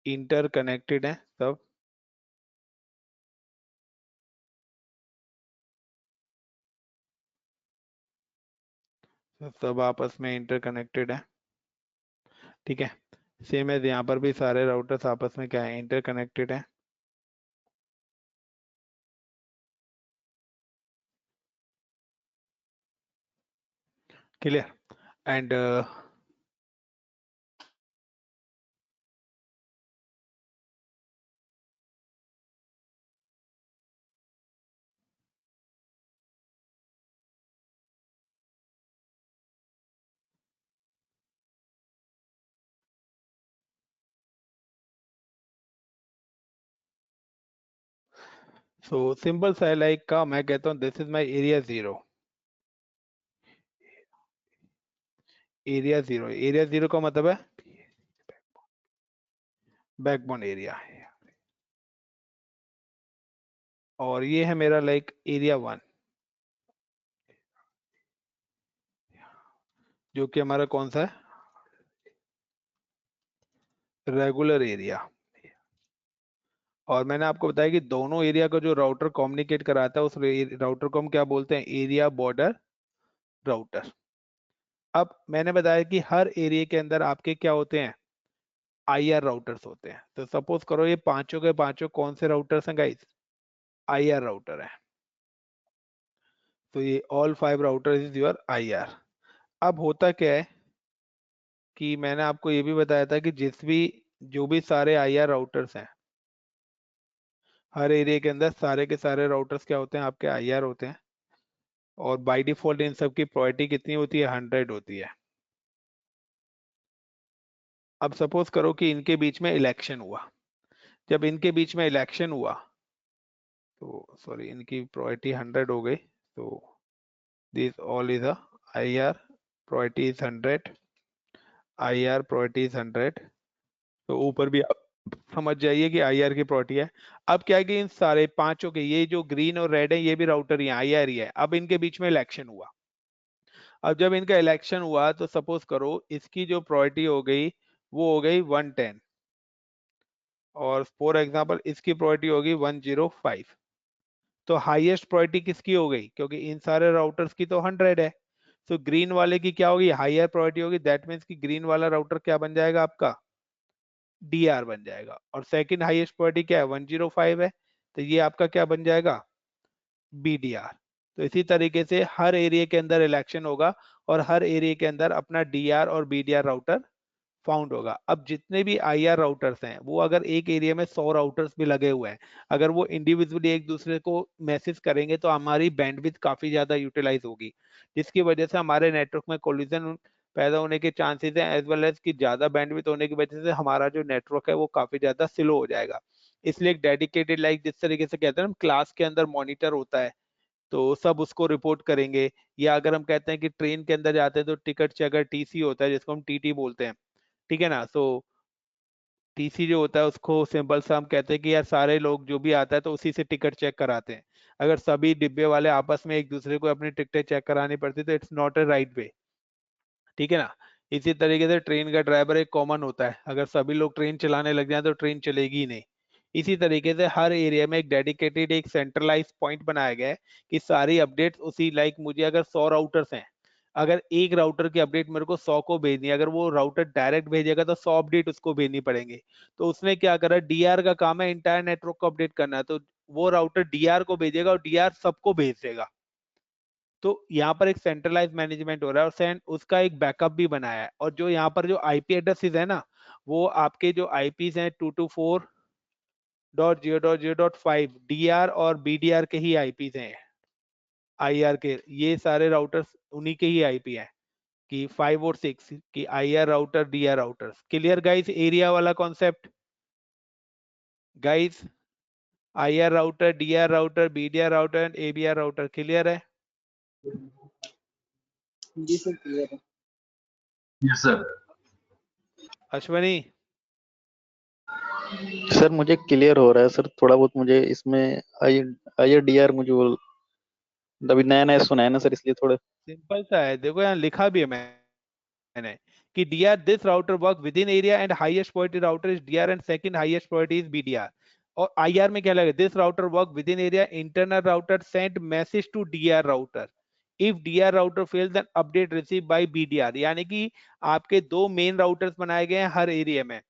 इंटरकनेक्टेड हैं सब। सब आपस में इंटरकनेक्टेड है, ठीक है। सेम है यहाँ पर भी सारे राउटर्स आपस में क्या है? इंटरकनेक्टेड है। क्लियर? एंड सो सिंपल सा लाइक का मैं कहता हूँ this is my area 0। Area zero का मतलब है बैकबोन एरिया, और ये है मेरा लाइक एरिया 1 जो कि हमारा कौन सा है? Regular area. और मैंने आपको बताया कि दोनों एरिया का जो राउटर कम्युनिकेट कराता है उस राउटर को हम क्या बोलते हैं? Area border router. अब मैंने बताया कि हर एरिया के अंदर आपके क्या होते हैं? IR राउटर्स होते हैं। तो सपोज करो ये पांचों के पांचों कौन से राउटर्स हैं गाइस? IR राउटर है। तो ये all 5 routers is your IR। अब होता क्या है कि मैंने आपको ये भी बताया था कि जो भी सारे IR राउटर्स हैं, हर एरिया के अंदर सारे के सारे राउटर्स क्या होते हैं? आपके IR होते हैं। और बाय डिफॉल्ट इन सब की प्रायोरिटी कितनी होती है? 100 होती है। अब सपोज करो कि इनके बीच में इलेक्शन हुआ। जब इनके बीच में इलेक्शन हुआ तो सॉरी इनकी प्रायोरिटी 100 हो गई। तो this all is IR priority is 100, IR priority is 100। तो ऊपर भी आप समझ जाइए कि IR की प्रायोरिटी है। अब क्या है कि इन सारे पांचों के ये जो ग्रीन और रेड है ये भी राउटर ही है, IR ही है। अब इनके बीच में इलेक्शन हुआ। अब जब इनका इलेक्शन हुआ तो सपोज करो इसकी जो प्रायोरिटी हो गई वो हो गई 110, और फॉर एग्जांपल इसकी प्रायोरिटी होगी 105। तो हाईएस्ट प्रायोरिटी किसकी हो गई? क्योंकि इन सारे राउटर्स की तो 100 है। तो ग्रीन वाले की क्या होगी? हाईयर प्रायोरिटी होगी। दैट मीन्स कि ग्रीन वाला राउटर क्या बन जाएगा? आपका DR बन जाएगा। और सेकंड हाईएस्ट प्रायोरिटी क्या है? 105 है। तो ये आपका क्या बन जाएगा? BDR। तो इसी तरीके से हर एरिया के अंदर इलेक्शन होगा और हर एरिया के अंदर अपना DR और BDR राउटर फाउंड होगा। अब जितने भी IR राउटर्स हैं वो अगर एक एरिया में 100 राउटर्स भी लगे हुए हैं, अगर वो इंडिविजुअली एक दूसरे को मैसेज करेंगे तो हमारी बैंडविड्थ काफी ज्यादा यूटिलाइज होगी, जिसकी वजह से हमारे नेटवर्क में कोलिजन पैदा होने के चांसेस हैं, एज वेल एज कि ज्यादा बैंडविड्थ होने की वजह से हमारा जो नेटवर्क है वो काफी ज्यादा स्लो हो जाएगा। इसलिए एक डेडिकेटेड, लाइक जिस तरीके से कहते हैं ना क्लास के अंदर मॉनिटर होता है तो सब उसको रिपोर्ट करेंगे, या अगर हम कहते हैं कि ट्रेन के अंदर जाते हैं तो टिकट चेकर TC होता है जिसको हम TT बोलते हैं, ठीक है ना। सो TC जो होता है उसको सिंपल सा हम कहते हैं कि यार सारे लोग जो भी आता है तो उसी से टिकट चेक कराते हैं। अगर सभी डिब्बे वाले आपस में एक दूसरे को अपनी टिकटें चेक करानी पड़ती तो it's not a right way, ठीक है ना। इसी तरीके से ट्रेन का ड्राइवर एक कॉमन होता है, अगर सभी लोग ट्रेन चलाने लग जाए तो ट्रेन चलेगी ही नहीं। इसी तरीके से हर एरिया में एक डेडिकेटेड एक सेंट्रलाइज पॉइंट बनाया गया है कि सारी अपडेट्स उसी, लाइक मुझे अगर 100 राउटर्स हैं, अगर एक राउटर की अपडेट मेरे को 100 को भेजनी है, अगर वो राउटर डायरेक्ट भेजेगा तो 100 अपडेट उसको भेजनी पड़ेंगे। तो उसने क्या करा, DR का काम है इंटायर नेटवर्क को अपडेट करना, तो वो राउटर DR को भेजेगा और DR सबको भेज देगा। तो यहाँ पर एक सेंट्रलाइज मैनेजमेंट हो रहा है और उसका एक बैकअप भी बनाया है। और जो यहाँ पर जो IP एड्रेसेस है ना, वो आपके जो IPs हैं 224.0.0.5 DR और BDR के ही IPs हैं। IR के ये सारे राउटर्स उन्हीं के ही IP हैं कि 5 और 6 की IR router DR routers. Clear guys area वाला concept? Guys IR router, DR router, BDR router and ABR router clear है? जी सर क्लियर है। Yes, sir. अश्वनी सर मुझे क्लियर हो रहा है सर, थोड़ा बहुत मुझे इसमें IRDR मुझे वो अभी नया नया सुना है ना सर, इसलिए थोड़ा। सिंपल सा है, देखो यहाँ लिखा भी है मैंने कि DR this router work with in area and highest priority router is DR and second highest priority is BDR। और IR में क्या लगे, this router work with in area internal router send message to DR router, if DR router fail then update receive by BDR। यानी कि आपके दो मेन राउटर्स बनाए गए हैं हर एरिया में।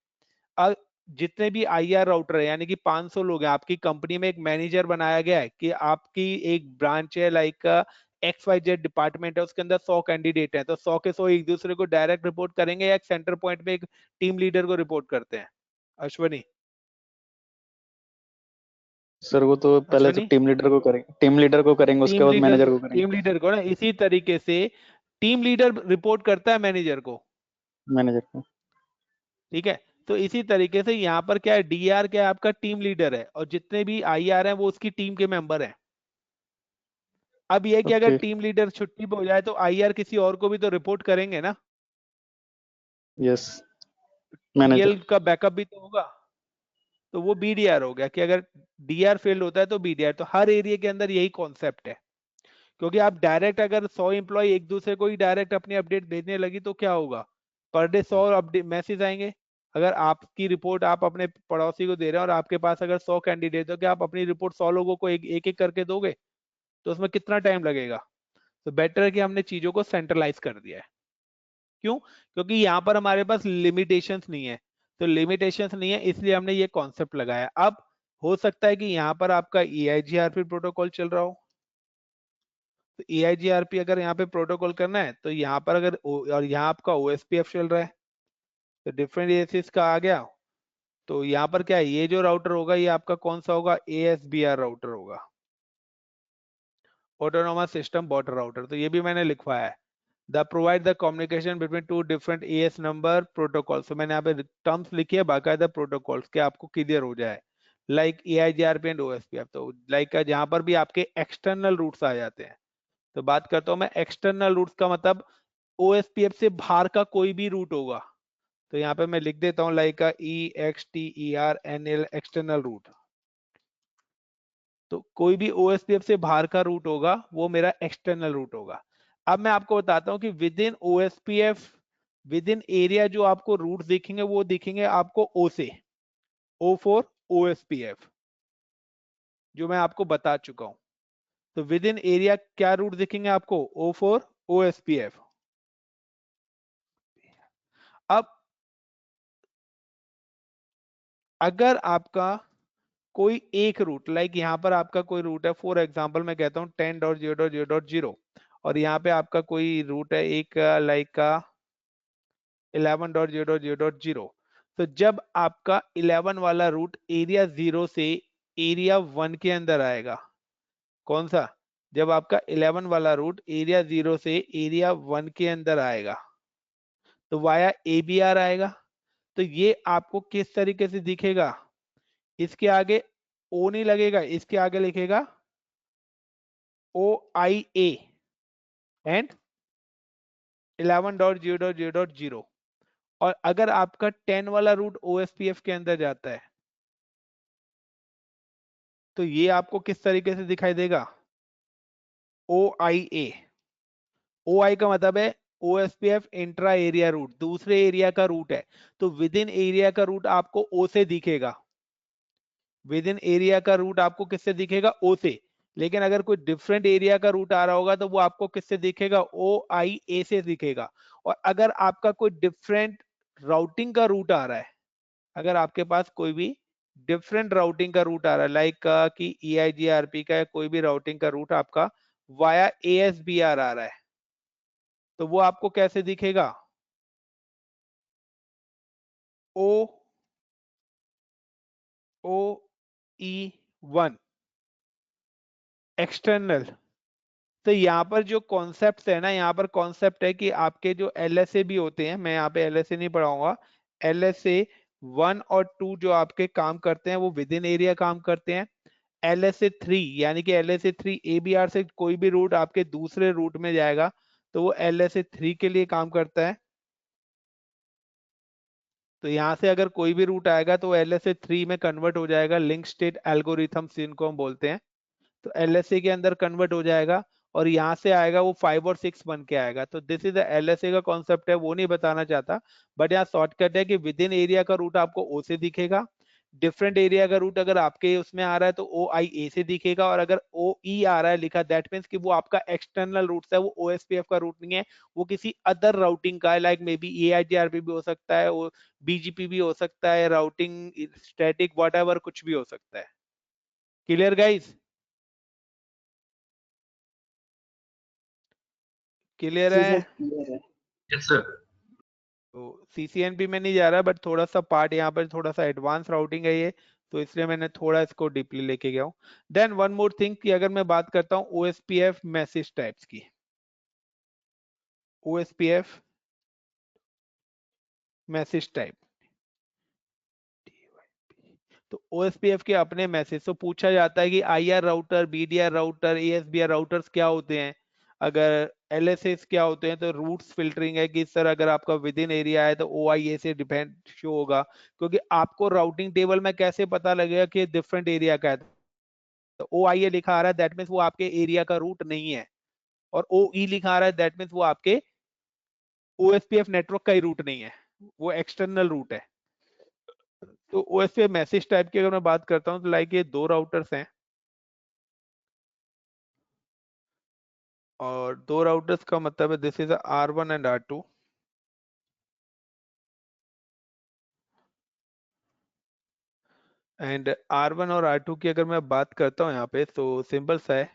अब जितने भी IR राउटर है यानी कि 500 लोग हैं, आपकी कंपनी में एक मैनेजर बनाया गया है कि आपकी एक ब्रांच है, लाइक XYZ डिपार्टमेंट है, उसके अंदर 100 कैंडिडेट हैं, तो 100 के 100 एक दूसरे को डायरेक्ट रिपोर्ट करेंगे या एक सेंटर पॉइंट में एक टीम लीडर को रिपोर्ट करते हैं? अश्वनी सर वो तो पहले तो अश्वनी टीम लीडर को करेंगे, उसके बाद मैनेजर को करेंगे। टीम लीडर को ना, इसी तरीके से टीम लीडर रिपोर्ट करता है मैनेजर को, मैनेजर को। ठीक है। तो इसी तरीके से यहाँ पर क्या है, DR क्या है, आपका टीम लीडर है और जितने भी IR हैं वो उसकी टीम के मेंबर हैं। अब यह कि अगर ओके। टीम लीडर छुट्टी पे हो जाए तो IR किसी और को भी तो रिपोर्ट करेंगे ना, यस। मैनेजर। TL का बैकअप भी तो होगा, तो वो BDR हो गया कि अगर DR फेल होता है तो BDR। तो हर एरिया के अंदर यही कॉन्सेप्ट है, क्योंकि आप डायरेक्ट अगर 100 एम्प्लॉय एक दूसरे को ही डायरेक्ट अपनी अपडेट भेजने लगी तो क्या होगा, पर डे 100 अपडेट मैसेज आएंगे। अगर आपकी रिपोर्ट आप अपने पड़ोसी को दे रहे हैं और आपके पास अगर 100 कैंडिडेट हो, क्या आप अपनी रिपोर्ट 100 लोगों को एक एक करके दोगे? तो उसमें कितना टाइम लगेगा? तो बेटर है कि हमने चीजों को सेंट्रलाइज कर दिया है। क्यों? क्योंकि यहाँ पर हमारे पास लिमिटेशंस नहीं है, तो लिमिटेशंस नहीं है इसलिए हमने ये कॉन्सेप्ट लगाया। अब हो सकता है कि यहाँ पर आपका EIGRP प्रोटोकॉल चल रहा हो, तो EIGRP अगर यहाँ पे प्रोटोकॉल करना है तो यहाँ पर अगर और यहाँ आपका OSPF चल रहा है तो डिफरेंट एएसएस का आ गया। तो यहाँ पर क्या है, ये जो राउटर होगा ये आपका कौन सा होगा, ASBR राउटर होगा, ऑटोनोमस सिस्टम बॉर्डर राउटर। तो ये भी मैंने लिखवाया है, the provide the communication between two different AS number protocol. तो मैंने यहाँ पे टर्म्स लिखी है बाकायदा प्रोटोकॉल्स के, आपको क्लियर हो जाए, लाइक EIGRP एंड OSPF। तो लाइक जहाँ पर भी आपके एक्सटर्नल रूट्स आ जाते हैं, तो बात करता हूँ मैं एक्सटर्नल रूट्स का मतलब OSPF से बाहर का कोई भी रूट होगा, तो यहाँ पे मैं लिख देता हूँ लाइक EXTERNL एक्सटर्नल रूट। तो कोई भी OSPF से बाहर का रूट होगा वो मेरा एक्सटर्नल रूट होगा। अब मैं आपको बताता हूँ कि with in OSPF with in area जो आपको रूट दिखेंगे वो दिखेंगे आपको O से, O फॉर OSPF, जो मैं आपको बता चुका हूं। तो विद इन एरिया क्या रूट दिखेंगे आपको, O फॉर OSPF। अब अगर आपका कोई एक रूट, लाइक यहाँ पर आपका कोई रूट है, फॉर एग्जांपल मैं कहता हूँ 10.0.0.0, और यहाँ पे आपका कोई रूट है एक लाइक का 11.0.0.0। तो जब आपका 11 वाला रूट एरिया 0 से एरिया 1 के अंदर आएगा, कौन सा, जब आपका 11 वाला रूट एरिया 0 से एरिया 1 के अंदर आएगा तो वाया ABR आएगा। तो ये आपको किस तरीके से दिखेगा, इसके आगे O नहीं लगेगा, इसके आगे लिखेगा OIA एंड 11.0.0.0। और अगर आपका 10 वाला रूट OSPF के अंदर जाता है तो ये आपको किस तरीके से दिखाई देगा, OIA। OI का मतलब है OSPF इंट्रा एरिया रूट, दूसरे एरिया का रूट है, तो विद इन एरिया का रूट आपको O से दिखेगा, विद इन एरिया का रूट आपको किससे दिखेगा, O से। लेकिन अगर कोई डिफरेंट एरिया का रूट आ रहा होगा तो वो आपको किससे दिखेगा, OIA से दिखेगा। और अगर आपका कोई डिफरेंट राउटिंग का रूट आ रहा है, अगर आपके पास कोई भी डिफरेंट राउटिंग का रूट आ रहा है, लाइक कि EIGRP का कोई भी राउटिंग का रूट आपका वाया ASBR आ रहा है, तो वो आपको कैसे दिखेगा, OE1 एक्सटर्नल। तो यहाँ पर जो कॉन्सेप्ट है ना, यहाँ पर कॉन्सेप्ट है कि आपके जो LSA भी होते हैं, मैं यहाँ पे LSA नहीं पढ़ाऊंगा, LSA 1 और 2 जो आपके काम करते हैं वो विद इन एरिया काम करते हैं। LSA 3 यानी कि LSA 3 ABR से कोई भी रूट आपके दूसरे रूट में जाएगा तो वो LSA 3 के लिए काम करता है। तो यहाँ से अगर कोई भी रूट आएगा तो LSA 3 में कन्वर्ट हो जाएगा, लिंक स्टेट एल्गोरिथम्स जिनको हम बोलते हैं, तो LSA के अंदर कन्वर्ट हो जाएगा और यहाँ से आएगा वो 5 और 6 बन के आएगा। तो दिस इज द LSA का कॉन्सेप्ट है, वो नहीं बताना चाहता, बट यहाँ शॉर्टकट है कि विद इन एरिया का रूट आपको O से दिखेगा, डिफरेंट एरिया का रूट अगर आपके उसमें आ रहा है तो OIA से दिखेगा, और अगर OE आ रहा है लिखा, दैट मीन्स कि वो आपका एक्सटर्नल रूट है, वो OSPF का रूट नहीं है, वो किसी अदर राउटिंग का है, लाइक मे बी AIGRP भी हो सकता है, वो BGP भी हो सकता है, राउटिंग स्टैटिक व्हाटएवर कुछ भी हो सकता है। क्लियर गाइस, क्लियर जी है? सर क्लियर है। Yes, sir. तो CCNP में नहीं जा रहा, बट थोड़ा सा पार्ट यहाँ पर थोड़ा सा एडवांस राउटिंग है ये, तो इसलिए मैंने थोड़ा इसको डीपली लेके गया हूँ। देन वन मोर थिंग कि अगर मैं बात करता हूँ OSPF मैसेज टाइप्स की, OSPF मैसेज टाइप, तो OSPF के अपने मैसेज, तो पूछा जाता है कि IR router, BDR router, ASBR routers क्या होते हैं, अगर LSAs क्या होते हैं, तो रूट्स फिल्टरिंग है कि सर अगर आपका विद इन एरिया है तो OIA से डिपेंड शो होगा, क्योंकि आपको राउटिंग टेबल में कैसे पता लगेगा कि डिफरेंट एरिया का है, तो OIA लिखा आ रहा है दैट मीन्स वो आपके एरिया का रूट नहीं है, और OE लिखा आ रहा है दैट मीन्स वो आपके OSPF नेटवर्क का ही रूट नहीं है, वो एक्सटर्नल रूट है। तो OSPF मैसेज टाइप की अगर मैं बात करता हूँ तो लाइक ये दो राउटर्स हैं, और दो राउटर्स का मतलब है this is R1 and R2। And R1 और R2 की अगर मैं बात करता हूँ यहाँ पे तो सिंपल सा है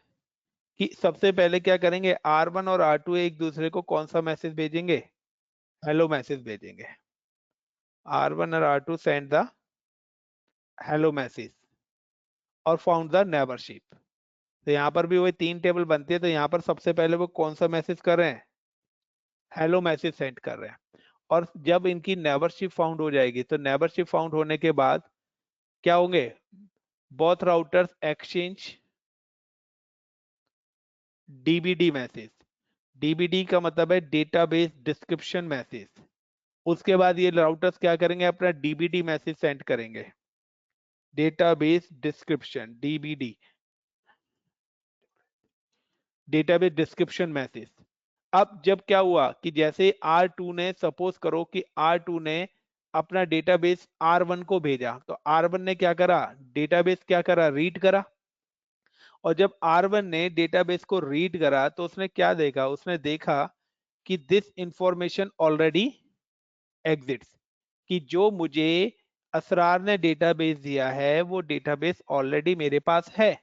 कि सबसे पहले क्या करेंगे, R1 और R2 एक दूसरे को कौन सा मैसेज भेजेंगे, हेलो मैसेज भेजेंगे। R1 और R2 send the hello message और फाउंड द नेबरशिप। तो यहाँ पर भी वही तीन टेबल बनती है, तो यहाँ पर सबसे पहले वो कौन सा मैसेज कर रहे हैं, हेलो मैसेज सेंड कर रहे हैं। और जब इनकी नेबरशिप फाउंड हो जाएगी तो नेबरशिप फाउंड होने के बाद क्या होंगे, both routers exchange DBD message. DBD का मतलब है डेटाबेस डिस्क्रिप्शन मैसेज। उसके बाद ये राउटर्स क्या करेंगे, अपना DBD मैसेज सेंड करेंगे, database description DBD, database description message. अब जब क्या हुआ कि जैसे R2 ने, सपोज करो कि R2 ने अपना डेटाबेस R1 को भेजा, तो R1 ने क्या करा, डेटाबेस क्या करा, रीड करा। और जब R1 ने डेटाबेस को रीड करा तो उसने क्या देखा, उसने देखा कि दिस इंफॉर्मेशन ऑलरेडी एग्जिट्स, कि जो मुझे असरार ने डेटाबेस दिया है वो डेटाबेस ऑलरेडी मेरे पास है।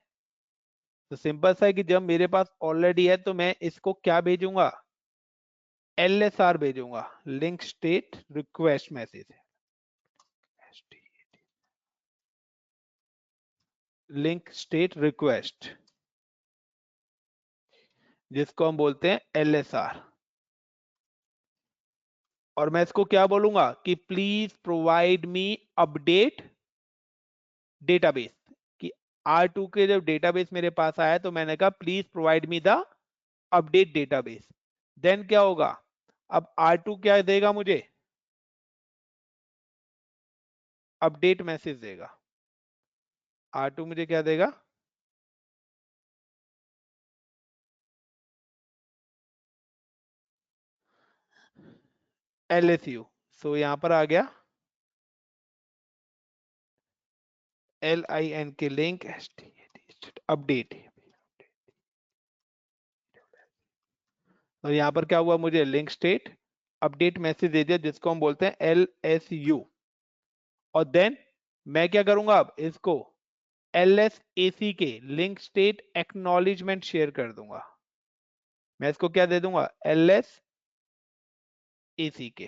तो सिंपल सा है कि जब मेरे पास ऑलरेडी है तो मैं इसको क्या भेजूंगा, LSR भेजूंगा, link state request message, link state request, जिसको हम बोलते हैं LSR। और मैं इसको क्या बोलूंगा कि please provide me update database, कि R2 के जब डेटाबेस मेरे पास आया तो मैंने कहा please provide me the update database. Then क्या होगा, अब R2 क्या देगा मुझे, अपडेट मैसेज देगा। R2 मुझे क्या देगा, LSU। सो यहां पर आ गया LINK लिंक अपडेट। और यहां पर क्या हुआ, मुझे लिंक स्टेट अपडेट मैसेज दे दिया, जिसको हम बोलते हैं LSU। और देन मैं क्या करूंगा, अब इसको LSAC के लिंक स्टेट एक्नॉलेजमेंट शेयर कर दूंगा। मैं इसको क्या दे दूंगा, LSAC के।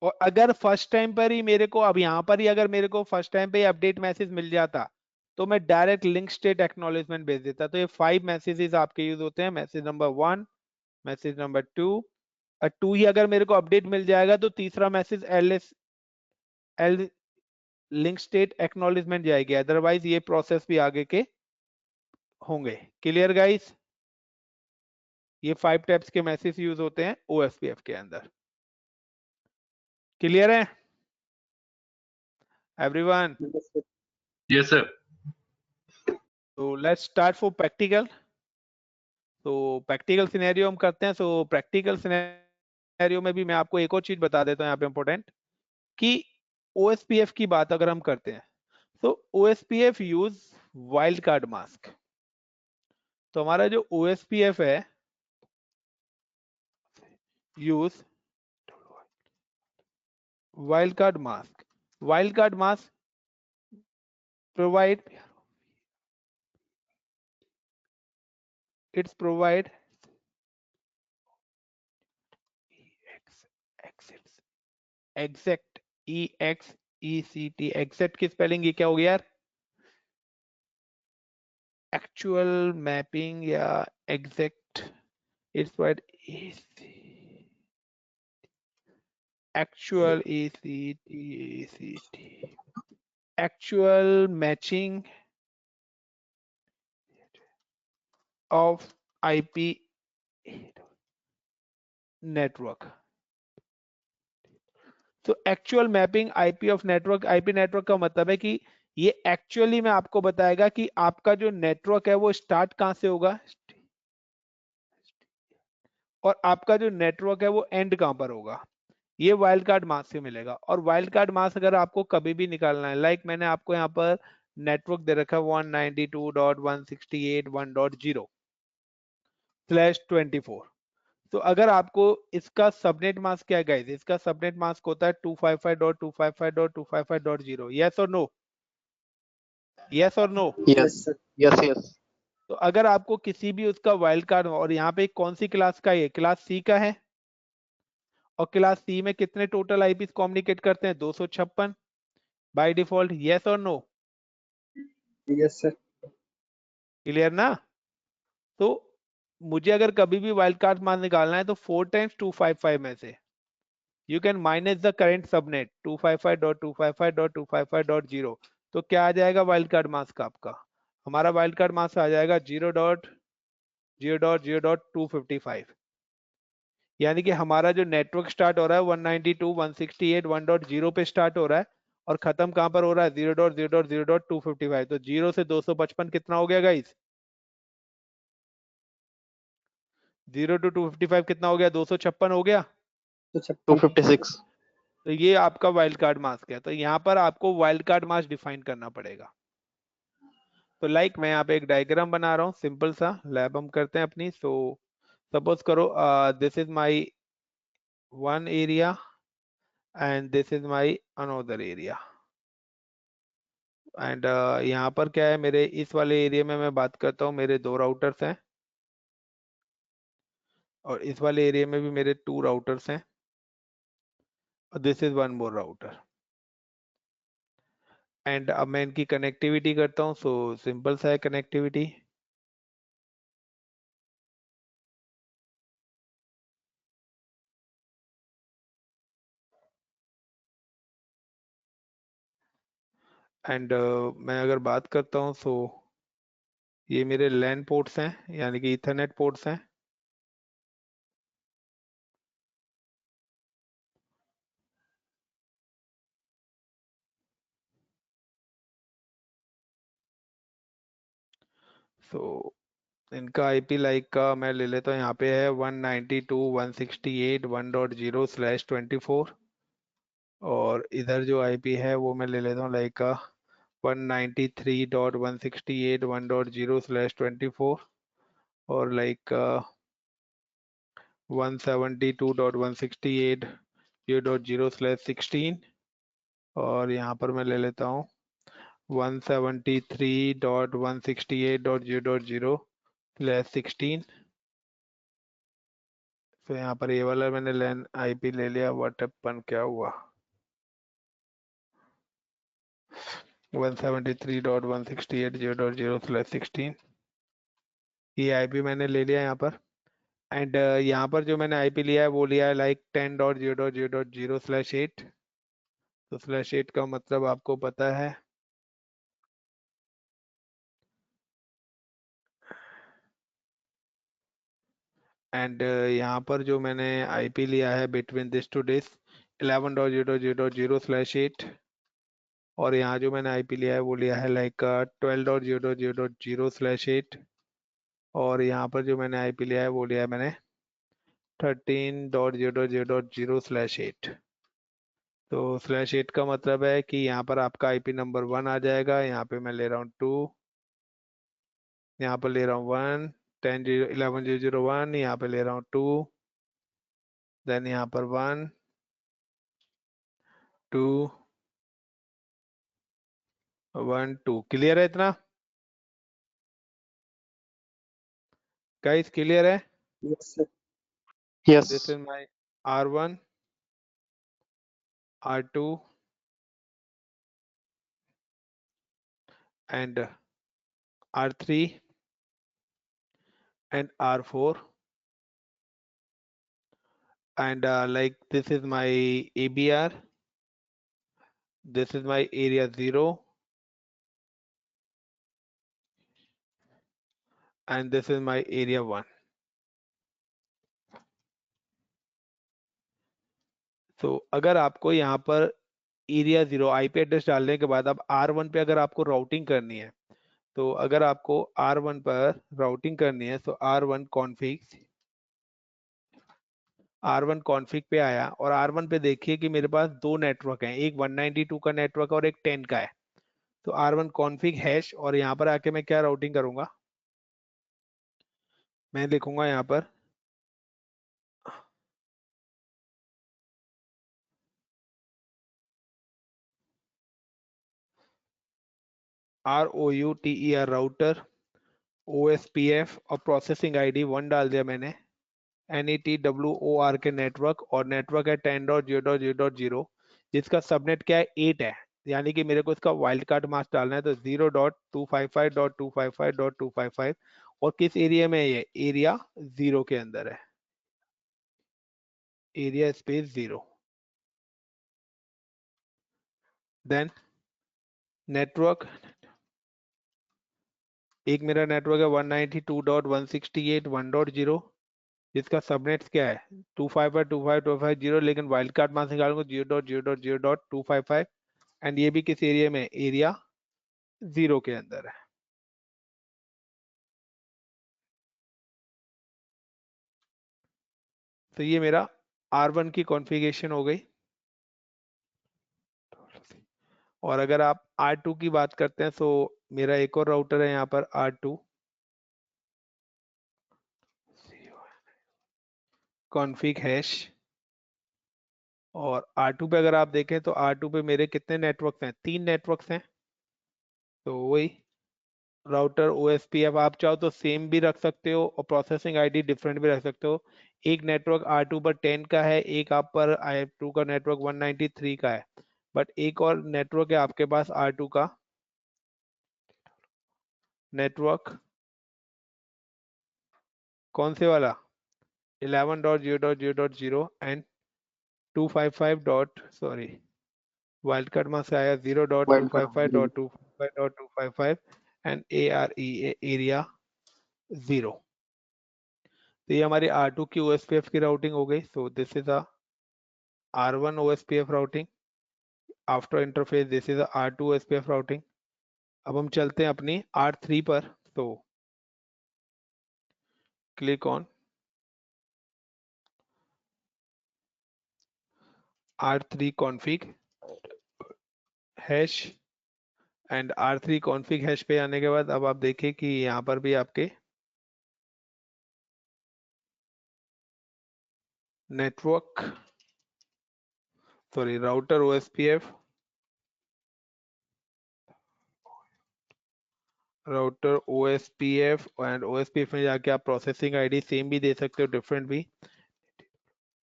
और अगर फर्स्ट टाइम पर ही मेरे को, अब यहां पर ही अगर मेरे को फर्स्ट टाइम पे अपडेट मैसेज मिल जाता तो मैं डायरेक्ट लिंक स्टेट एक्नॉलेजमेंट भेज देता। तो ये 5 मैसेजेस आपके यूज होते हैं, मैसेज नंबर 1, मैसेज नंबर 2, और 2 ही अगर मेरे को अपडेट मिल जाएगा तो तीसरा message L link state acknowledgement जाएगी, अदरवाइज ये प्रोसेस भी आगे के होंगे। क्लियर गाइस, ये 5 टाइप्स के मैसेज यूज होते हैं OSPF के अंदर। क्लियर है एवरीवन? Yes, sir. तो लेट्स स्टार्ट फॉर प्रैक्टिकल। तो प्रैक्टिकल सिनेरियो हम करते हैं। सो प्रैक्टिकल सिनेरियो में भी मैं आपको एक और चीज बता देता हूँ यहाँ पे इंपॉर्टेंट, कि OSPF की बात अगर हम करते हैं तो OSPF use wild card mask. तो हमारा जो OSPF है use wild card mask. Wild card mask provide, it's provide exact EXECT, exact की स्पेलिंग ये क्या हो गया यार, एक्चुअल मैपिंग या exact, it's provide actual ACT, actual matching of IP network। तो actual mapping IP of network, IP network का मतलब है कि ये एक्चुअली में आपको बताएगा कि आपका जो नेटवर्क है वो स्टार्ट कहां से होगा और आपका जो नेटवर्क है वो एंड कहां पर होगा। ये वाइल्ड कार्ड मास्क से मिलेगा। और वाइल्ड कार्ड मास्क अगर आपको कभी भी निकालना है, लाइक मैंने आपको यहाँ पर नेटवर्क दे रखा है 192.168.1.0/24। तो अगर आपको इसका सबनेट मास्क क्या है गाइस, इसका सबनेट मास्क होता है 255.255.255.0। यस और नो, यस और नो? Yes yes yes. तो अगर आपको किसी भी उसका वाइल्ड कार्ड, और यहाँ पे कौन सी क्लास का, ये क्लास C का है, और क्लास C में कितने टोटल आईपी कम्युनिकेट करते हैं, 256 बाय डिफॉल्ट। यस और नो? Yes sir. क्लियर ना? तो मुझे अगर कभी भी वाइल्ड कार्ड मान निकालना है तो 4 टाइम्स 255 में से you can minus the current subnet 255.255.255.0। तो क्या आ जाएगा वाइल्ड कार्ड मास्क आपका, हमारा वाइल्ड कार्ड मास्क आ जाएगा 0.0.0.255। यानी कि हमारा जो नेटवर्क स्टार्ट हो रहा है 192.168.1.0 पे स्टार्ट हो रहा है और खत्म कहां पर हो रहा है 0.0.0.255। तो 0 से 255 कितना हो गया गाइस, 0 to 255 कितना हो गया, 256 हो गया। तो 256। तो ये आपका वाइल्ड कार्ड मास्क है। तो यहाँ पर आपको वाइल्ड कार्ड मास्क डिफाइन करना पड़ेगा। तो लाइक मैं यहाँ पे एक डायग्राम बना रहा हूँ, सिंपल सा लैब हम करते हैं अपनी। सो सपोज करो this is my one area and this is my another area. And यहाँ पर क्या है, मेरे इस वाले एरिया में मैं बात करता हूँ, मेरे 2 राउटर्स हैं। और इस वाले एरिया में भी मेरे 2 राउटर्स हैं और this is one more router. And अब मैं इनकी कनेक्टिविटी करता हूँ। सो सिंपल सा है कनेक्टिविटी। एंड मैं अगर बात करता हूँ सो ये मेरे लैन पोर्ट्स हैं, यानी कि इथरनेट पोर्ट्स हैं। सो इनका आईपी लाइक का मैं ले लेता हूँ, यहाँ पे है 192.168.1.0/24 और इधर जो आईपी है वो मैं ले लेता हूँ लाइक का 193.168.1.0/24 और लाइक 172.168.0.0/16 और यहाँ पर मैं ले लेता हूँ 173.168.0.0/16। तो यहाँ पर ये वाला मैंने लैन आईपी ले लिया। व्हाट अपन क्या हुआ 173.168.0.0/16 ये आईपी मैंने ले लिया यहाँ पर। एंड यहाँ पर जो मैंने आईपी लिया है वो लिया है लाइक 10.0.0.0/8। तो /8 का मतलब आपको पता है एंड यहाँ पर जो मैंने आईपी लिया है बिटवीन दिस टू दिस 11.0.0.0/8 और यहाँ जो मैंने आईपी लिया है वो लिया है लाइक 12.0.0.0/8 और यहाँ पर जो मैंने आईपी लिया है वो लिया है मैंने 13.0.0.0/8। तो /8 का मतलब है कि यहाँ पर आपका आईपी नंबर 1 आ जाएगा। यहाँ पे मैं ले रहा हूँ 2, यहाँ पर ले रहा हूँ 1, 11.0.0.1, यहाँ पे ले रहा हूँ 2, देन यहाँ पर 1, 2, 1, 2। क्लियर है इतना गाइस? क्लियर है? Yes sir. Yes this is my R1, R2 and R3 and R4 and like this is my ABR, this is my area 0 and this is my area 1। तो अगर आपको यहाँ पर एरिया 0 आईपी एड्रेस डालने के बाद अब R1 पे अगर आपको राउटिंग करनी है, तो अगर आपको R1 पर राउटिंग करनी है तो R1 कॉन्फ़िग पे आया और R1 पे देखिए कि मेरे पास 2 नेटवर्क हैं, एक 192 का नेटवर्क और एक 10 का है। तो R1 कॉन्फ़िग हैश और यहाँ पर आके मैं क्या राउटिंग करूंगा, मैं लिखूंगा यहाँ पर ROUTER राउटर OSPF और प्रोसेसिंग आईडी 1 डाल दिया मैंने, NETWOR के नेटवर्क और नेटवर्क है 10.0.0.0 जिसका सबनेट क्या है 8 है, यानी कि मेरे को इसका वाइल्ड कार्ड मास्क डालना है। तो 0.255.255.255 और किस एरिया में है ये? एरिया 0 के अंदर है, एरिया स्पेस 0। देन नेटवर्क, एक मेरा नेटवर्क है 192.168.1.0 जिसका सबनेट्स क्या है 255.255.250, लेकिन वाइल्ड कार्ड मास्क निकालूंगा 0.0.0.255 एंड ये भी किस एरिया में? एरिया 0 के अंदर है। तो ये मेरा R1 की कॉन्फ़िगरेशन हो गई। और अगर आप R2 की बात करते हैं तो मेरा एक और राउटर है यहाँ पर R2 कॉन्फ़िग हैश और R2 पे अगर आप देखें तो R2 पे मेरे कितने नेटवर्क्स हैं? 3 नेटवर्क्स हैं। तो वही राउटर OSPF आप चाहो तो सेम भी रख सकते हो और प्रोसेसिंग आईडी डिफरेंट भी रख सकते हो। एक नेटवर्क R2 पर 10 का है, एक आप पर IF2 का नेटवर्क 193 का है, बट एक और नेटवर्क है आपके पास R2 का नेटवर्क, कौन से वाला, 11.0.0.0 एंड 255 सॉरी वाइल्ड कार्ड में से आया wild card 0.255.255.255 and AREA area 0। तो ये हमारी R2 की OSPF की राउटिंग हो गई। So this is a R1 OSPF routing, after interface this is a R2 OSPF routing. अब हम चलते हैं अपनी R3 पर, तो click on R3 config hash and R3 config hash पे आने के बाद अब आप देखें कि यहाँ पर भी आपके network sorry router OSPF router OSPF and OSPF में जाके आप प्रोसेसिंग आईडी सेम भी दे सकते हो, डिफरेंट भी,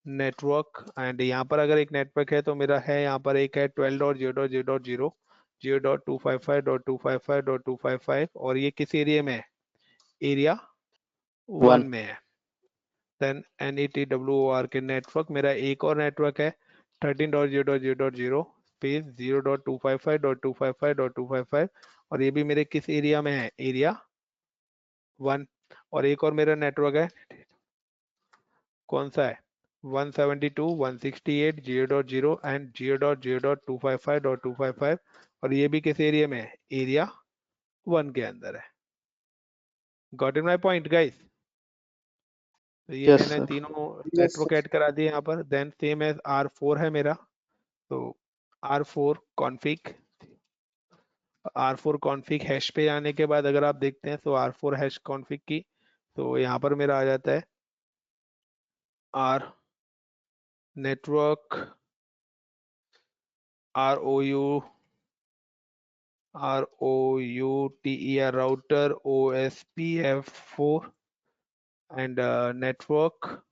नेटवर्क एंड यहाँ पर अगर एक नेटवर्क है तो मेरा है यहाँ पर एक है 12.0.0.0 0.255.255.255 और ये किस एरिया में है, एरिया 1 में है। देन NETWOR के नेटवर्क मेरा एक और नेटवर्क है 13.0.0.0 स्पेस 0.255.255.255 और ये भी मेरे किस एरिया में है, एरिया 1। और एक और मेरा नेटवर्क है, कौन सा है, 172.168.0.0 एंड 0.0.255.255 और ये भी किस एरिया में है, एरिया 1 के अंदर है। Got in my point guys? तो ये Yes, मैंने sir. तीनों नेटवर्क ऐड करा दिए यहाँ पर। देन सेम एज R4 है मेरा, तो R4 कॉन्फ़िग हैश पे आने के बाद अगर आप देखते हैं तो R4 हैश कॉन्फ़िग की, तो यहाँ पर मेरा आ जाता है R network ROUTER router OSPF4 and network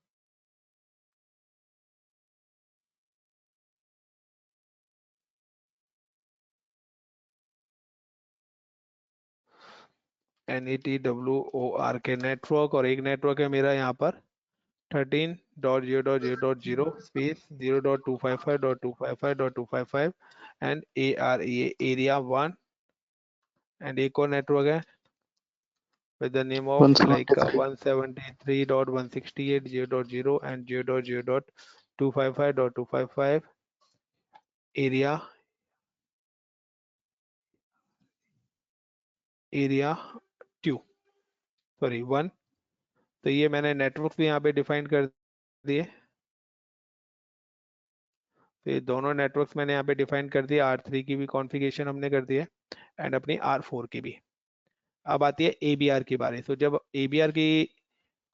NETWOR के नेटवर्क और एक नेटवर्क है मेरा यहाँ पर 13.0.0.0 space 0.255.255.255 and AREA area 1 and एक और नेटवर्क है with the name of like 173.168.0.0 and 0.0.255.255 area 2 sorry 1। तो ये मैंने नेटवर्क भी यहाँ पे डिफाइन कर दिए, तो ये दोनों नेटवर्क्स मैंने यहाँ पे डिफाइन कर दिए। R3 की भी कॉन्फ़िगरेशन हमने कर दी है एंड अपनी R4 की भी। अब आती है ABR की बारी। तो जब ABR की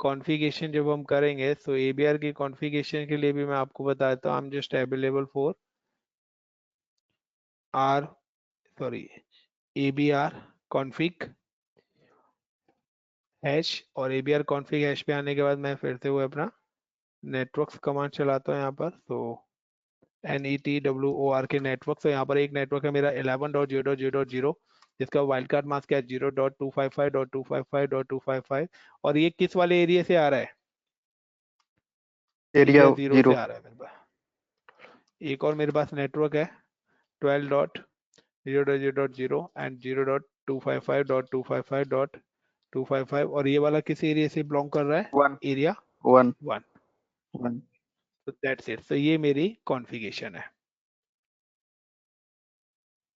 कॉन्फ़िगरेशन जब हम करेंगे, तो ABR की कॉन्फ़िगरेशन के लिए भी मैं आपको बता देता हूँ, आई am just available for ABR config hash और ABR कॉन्फ़िग हैश पे आने के बाद मैं फिर से वो अपना नेटवर्क्स कमांड चलाता हूँ यहाँ पर। तो NETWOR के नेटवर्क, तो यहाँ पर एक नेटवर्क है मेरा 11.0.0.0 जिसका वाइल्ड कार्ड मास्क क्या है 0.255.255.255 और ये किस वाले एरिया से आ रहा है, एरिया एरिया 0 से 0. आ रहा है मेरे पास। एक और मेरे पास नेटवर्क है 12.0.0.0 एंड 0.255.255.255 और ये वाला किस एरिया से बिलोंग कर रहा है, 1. एरिया 1. 1। 1. तो दैट्स इट। तो ये मेरी कॉन्फ़िगरेशन है।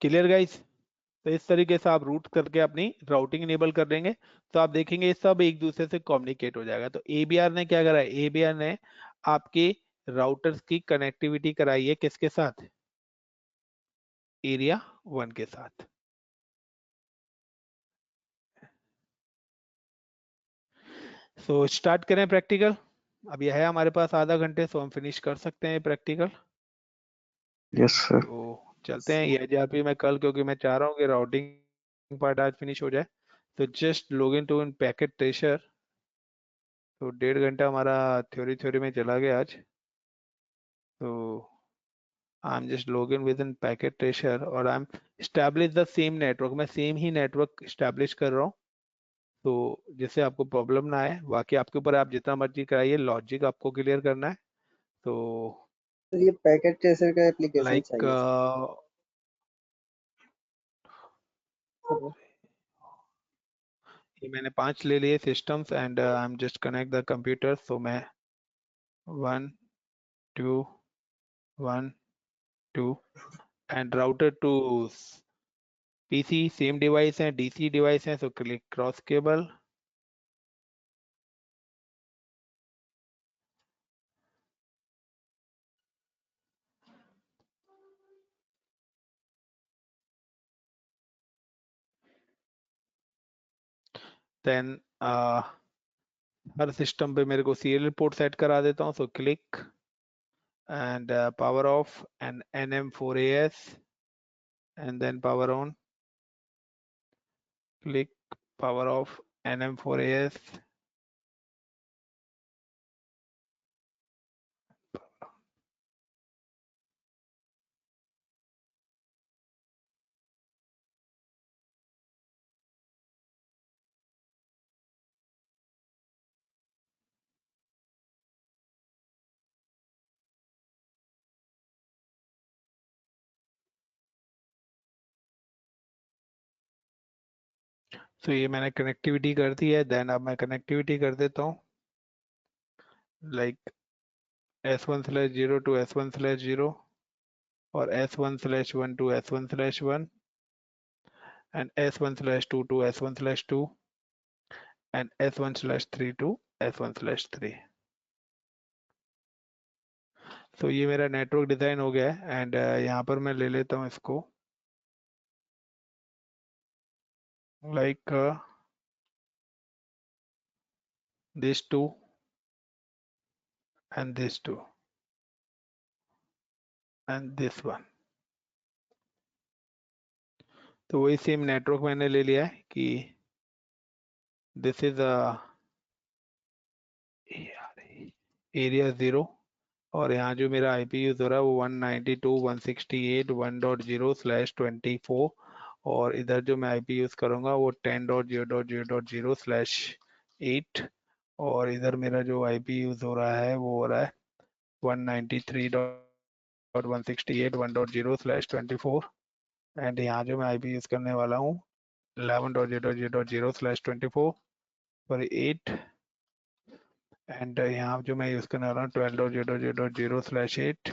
Clear guys? तो इस तरीके से आप रूट करके अपनी राउटिंग इनेबल कर देंगे, तो आप देखेंगे ये सब एक दूसरे से कम्युनिकेट हो जाएगा। तो ABR ने क्या करा है, ABR ने आपके राउटर्स की कनेक्टिविटी कराई है किसके साथ, एरिया 1 के साथ। सो स्टार्ट करें प्रैक्टिकल। अब यह है हमारे पास आधा घंटे, सो हम फिनिश कर सकते हैं प्रैक्टिकल। Yes, sir. तो चलते हैं। ये HRP में कल, क्योंकि मैं चाह रहा हूँ कि राउटिंग पार्ट आज फिनिश हो जाए, तो just log in to in packet tracer. तो 1.5 घंटा हमारा थ्योरी में चला गया आज। तो I am just log in with in packet tracer और I am establish the same network. मैं सेम ही नेटवर्क स्टैब्लिश कर रहा हूँ, तो जिससे आपको प्रॉब्लम ना आए। बाकी आपके ऊपर, आप जितना मर्जी कराइए, लॉजिक आपको क्लियर करना है। तो सर ये पैकेट ट्रेसर का एप्लीकेशन लाइक चाहिए सर। ये मैंने 5 ले लिए systems and I am just connect the computer. So मैं 1 2 1 2 and router to PC same device है, डीसी डिवाइस है। So click cross cable. Then हर सिस्टम पे मेरे को सीरियल पोर्ट सेट करा देता हूँ। So click and power off and NM4AS and then power on. Click power off NM4AS. तो ये मैंने कनेक्टिविटी कर दी है। देन अब मैं कनेक्टिविटी कर देता हूँ लाइक S1/0 to S1/0 और S1/1 to S1/1 and S1/2 to S1/2 and S1/3 to S1/3। तो ये मेरा नेटवर्क डिजाइन हो गया है एंड यहाँ पर मैं ले लेता हूँ इसको like this two and this two and this one। तो वही सेम नेटवर्क मैंने ले लिया है कि दिस इज एरिया 0 और यहाँ जो मेरा आईपी यूज हो रहा है वो 192.168.1.0/24 और इधर जो मैं आईपी यूज करूंगा वो 10.0.0.0/8 और इधर मेरा जो आईपी यूज हो रहा है वो हो रहा है 193.168.1.0/24 एंड यहाँ जो मैं आईपी यूज करने वाला हूँ 11.0.0.0/24 पर 8 एंड यहाँ जो मैं यूज करने वाला हूँ 12.0.0.0/8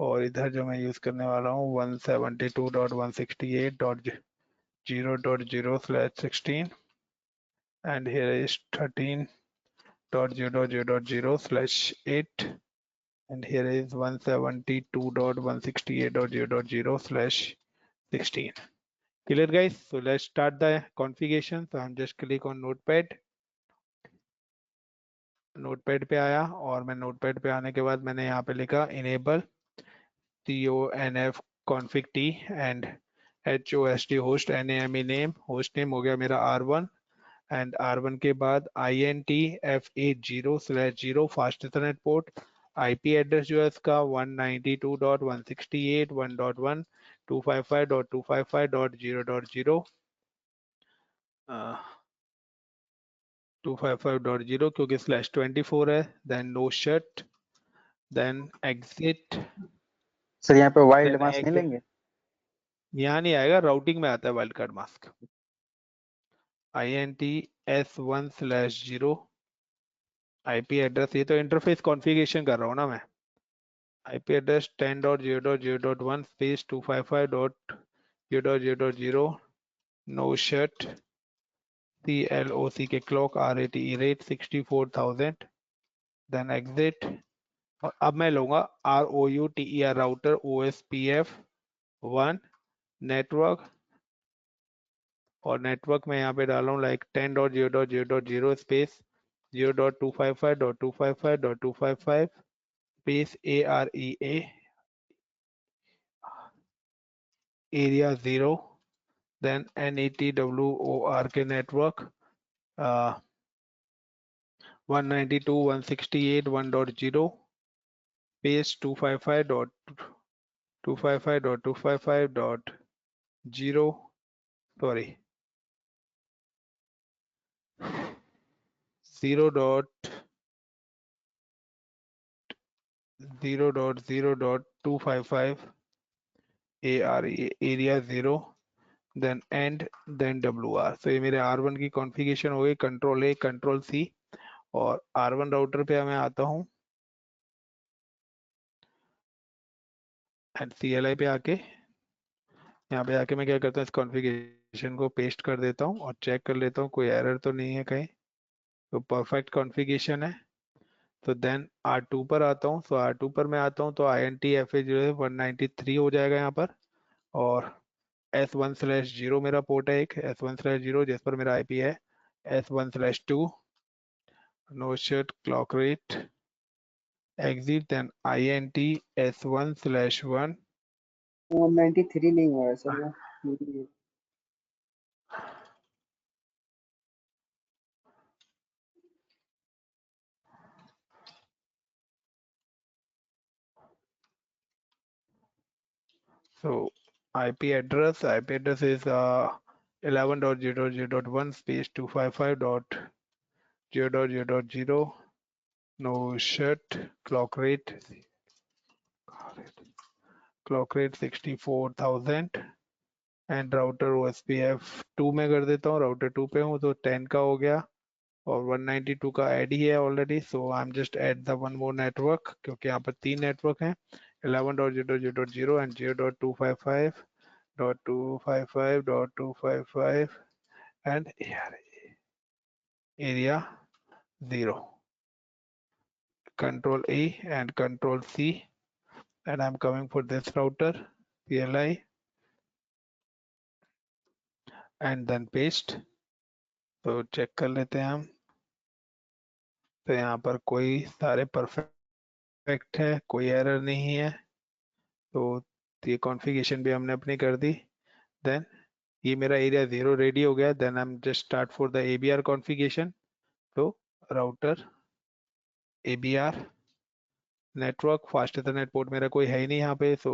और इधर जो मैं यूज करने वाला हूँ 172.168.0.0/16 and here is 13.0.0.0/8 and here is 172.168.0.0/16. Clear guys? So let's start the configuration. So I'm just click on notepad पे आया और मैं notepad पे आने के बाद मैंने यहाँ पे लिखा enable conf config t and host host name name host name हो गया मेरा r1 and r1 के बाद INTF80/0 fast ethernet port IP address जो है इसका 192.168.1.1 255.255.0.0 255.0 क्योंकि /24 है। Then no shut, then exit. Sir यहाँ पे वाइल्ड मास्क नहीं लेंगे? यहाँ नहीं आएगा, राउटिंग में आता है wild card mask. INTS1/0 IP address, ये तो इंटरफेस कॉन्फ़िगरेशन कर रहा हूँ ना मैं। IP address 10.0.0.1 space 255.0.0.0 no shut CLOC के clock RATE rate 64,000 then exit. और अब मैं लूंगा ROUTER राउटर OSPF 1 नेटवर्क और नेटवर्क में यहाँ पे डाला हूँ like 10.0.0.0 space 0.255.255.255 space AREA area 0 then NETWORK network 192.168.1.0 page 255.255.255.0 sorry 0.0.255 area 0 then end then WR। तो ये मेरे R1 की कॉन्फ़िगरेशन हो गई। कंट्रोल A कंट्रोल C और R1 राउटर पे मैं आता हूँ एंड CLI पे आके यहाँ पे आके मैं क्या करता हूँ, इस कॉन्फ़िगरेशन को पेस्ट कर देता हूँ और चेक कर लेता हूँ कोई एरर तो नहीं है कहीं। तो परफेक्ट कॉन्फ़िगरेशन है। तो देन R2 पर आता हूँ। तो R2 पर मैं आता हूँ तो INTFA जो है 193 हो जाएगा यहाँ पर और S1/0 मेरा पोर्ट है एक S1/0 जिस पर मेरा IP है S1/2 no shut clock rate exit then INT S1/1 193 नहीं हुआ है सर वो। so IP address is 11.0.0.1 space 255.0.0.0 no shut clock rate 64,000 and router OSPF 2 में कर देता हूँ। राउटर 2 पे हूँ तो 10 का हो गया और 192 का ऐड ही है already. So I am just add the one more network क्योंकि यहाँ पर 3 नेटवर्क हैं 11.0.0.0 and 0.255.255.255 and area 0 control A and control C and I'm coming for this router CLI and then paste। तो चेक कर लेते हैं हम। तो यहाँ पर कोई सारे परफेक्ट है, कोई एरर नहीं है। तो ये कॉन्फ़िगरेशन भी हमने अपनी कर दी। देन ये मेरा एरिया 0 रेडी हो गया। Then I am just start for the ABR configuration. तो router ABR network fast ethernet port मेरा कोई है ही नहीं यहाँ पे। सो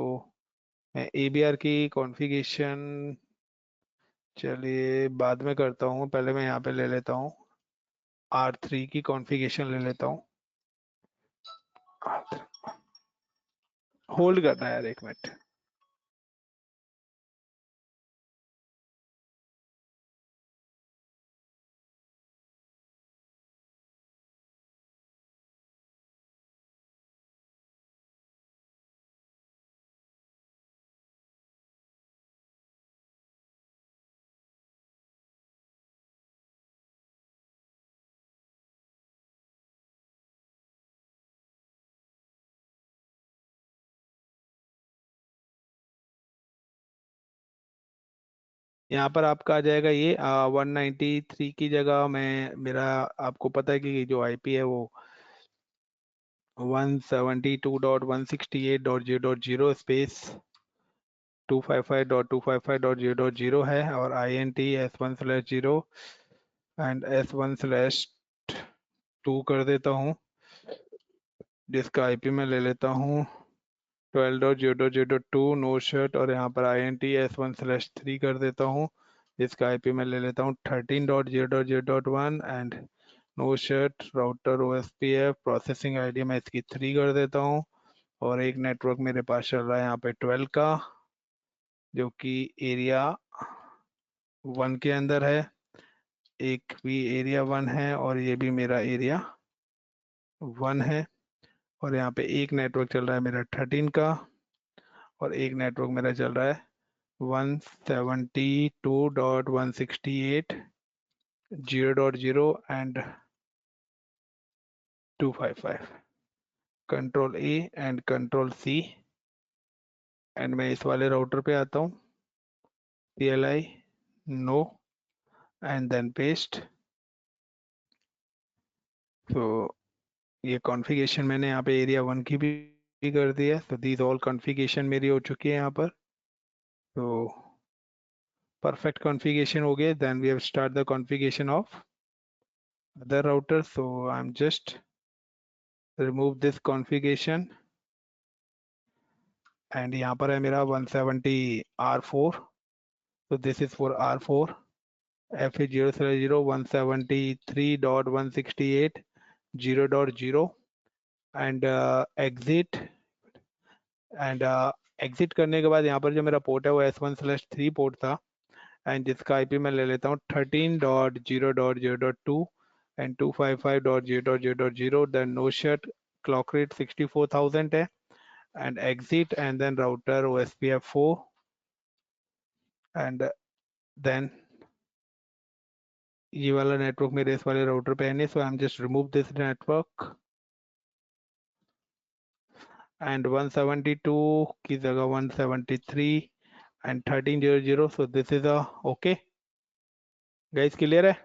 मैं ABR की कॉन्फ़िगरेशन चलिए बाद में करता हूँ, पहले मैं यहाँ पे ले लेता हूँ R3 की कॉन्फ़िगरेशन ले लेता हूँ। होल्ड करना है यार 1 मिनट। यहाँ पर आपका आ जाएगा ये 193 की जगह मैं मेरा आपको पता है कि जो IP है वो 172.168.0.0 स्पेस 255.255.0.0 है और INT S1/0 एंड S1/2 कर देता हूँ जिसका IP मैं ले लेता हूँ 12.0.0.2 नो शट और यहाँ पर INT S1/3 कर देता हूँ जिसका IP मैं ले लेता हूँ 13.0.0.1 and no shut router OSPF processing ID मैं इसकी 3 कर देता हूँ और एक नेटवर्क मेरे पास चल रहा है यहाँ पे 12 का जो कि एरिया 1 के अंदर है। एक भी एरिया 1 है और ये भी मेरा एरिया 1 है और यहाँ पे एक नेटवर्क चल रहा है मेरा 13 का और एक नेटवर्क मेरा चल रहा है 172.168.0.0 and 255 control A and control C and मैं इस वाले राउटर पे आता हूँ CLI no and then paste. तो ये कॉन्फ़िगरेशन मैंने यहाँ पे एरिया 1 की भी कर दी है। तो दीज ऑल कॉन्फ़िगरेशन मेरी हो चुकी है यहाँ पर। तो perfect configuration हो गए. Then we have start the configuration of other router. So I'm just remove this configuration and यहाँ पर है मेरा 170 R4. So this is for R4. FE0/0 173.168.0.0 and exit and exit करने के बाद यहाँ पर जो मेरा पोर्ट है वो S1/3 पोर्ट था एंड जिसका आईपी मैं ले लेता हूँ 13.0.0.2 and 255.0.0.0. then no shut clock rate 64,000 है and exit and then router OSPF4 and then ये वाला नेटवर्क मेरे इस वाले राउटर पे है नहीं, so I'm just remove this network and 172 की जगह 173 and 13.0.0. so this is a okay guys, clear है?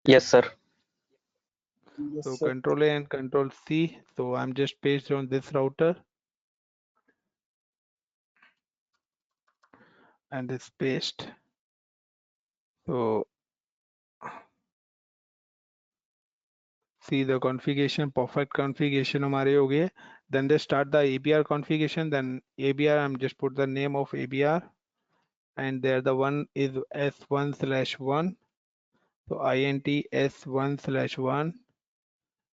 Yes, sir. Yes, So sir. control A and control C. So I'm just pasted on this router and this paste. So see the configuration, perfect configuration हमारे हो गए. Then they start the ABR configuration. Then ABR I'm just put the name of ABR and there the one is S1/1. So INT S1/1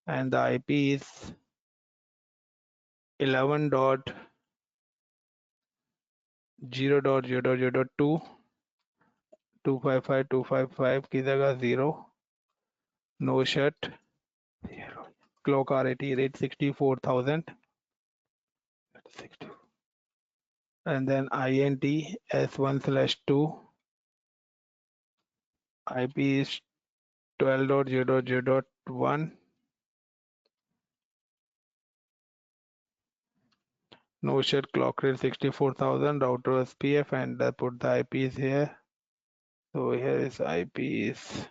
and the IP is 11.0.0.0.2 255.255 की जगह 0 no shut clock RAT rate 64,000 and then INT S1/2 IP is 12.0.0.1 no shut clock rate 64,000 router SPF and put the IPs here. So here is IP is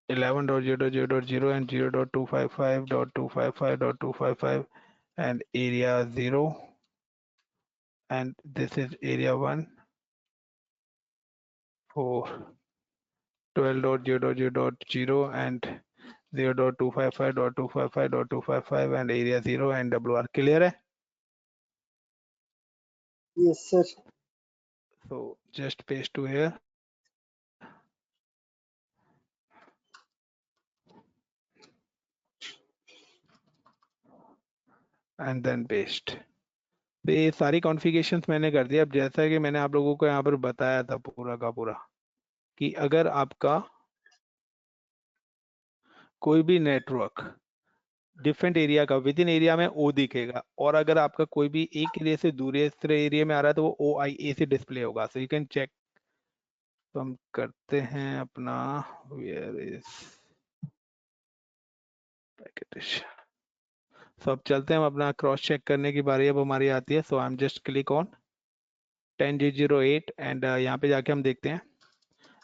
11.0.0.0 and 0.255.255.255 and area 0 and this is area 1 for 12.0.0.0 and 0.255.255.255 and area 0 and WR clear है? Yes, sir. So just paste to here and then paste. तो ये सारी कॉन्फ़िगरेशंस मैंने कर दिया. अब जैसा कि मैंने आप लोगों को यहाँ पर बताया था पूरा का पूरा कि अगर आपका कोई भी नेटवर्क डिफरेंट एरिया का विद इन एरिया में ओ दिखेगा और अगर आपका कोई भी एक एरिया से दूसरे एरिया में आ रहा है तो वो OIA से डिस्प्ले होगा. So you can check. तो हम करते हैं अपना वेयर इज पैकेट. सो अब चलते हैं, हम अपना क्रॉस चेक करने की बारी अब हमारी आती है. So I am just click on 10.0.8 and यहाँ पे जाके हम देखते हैं.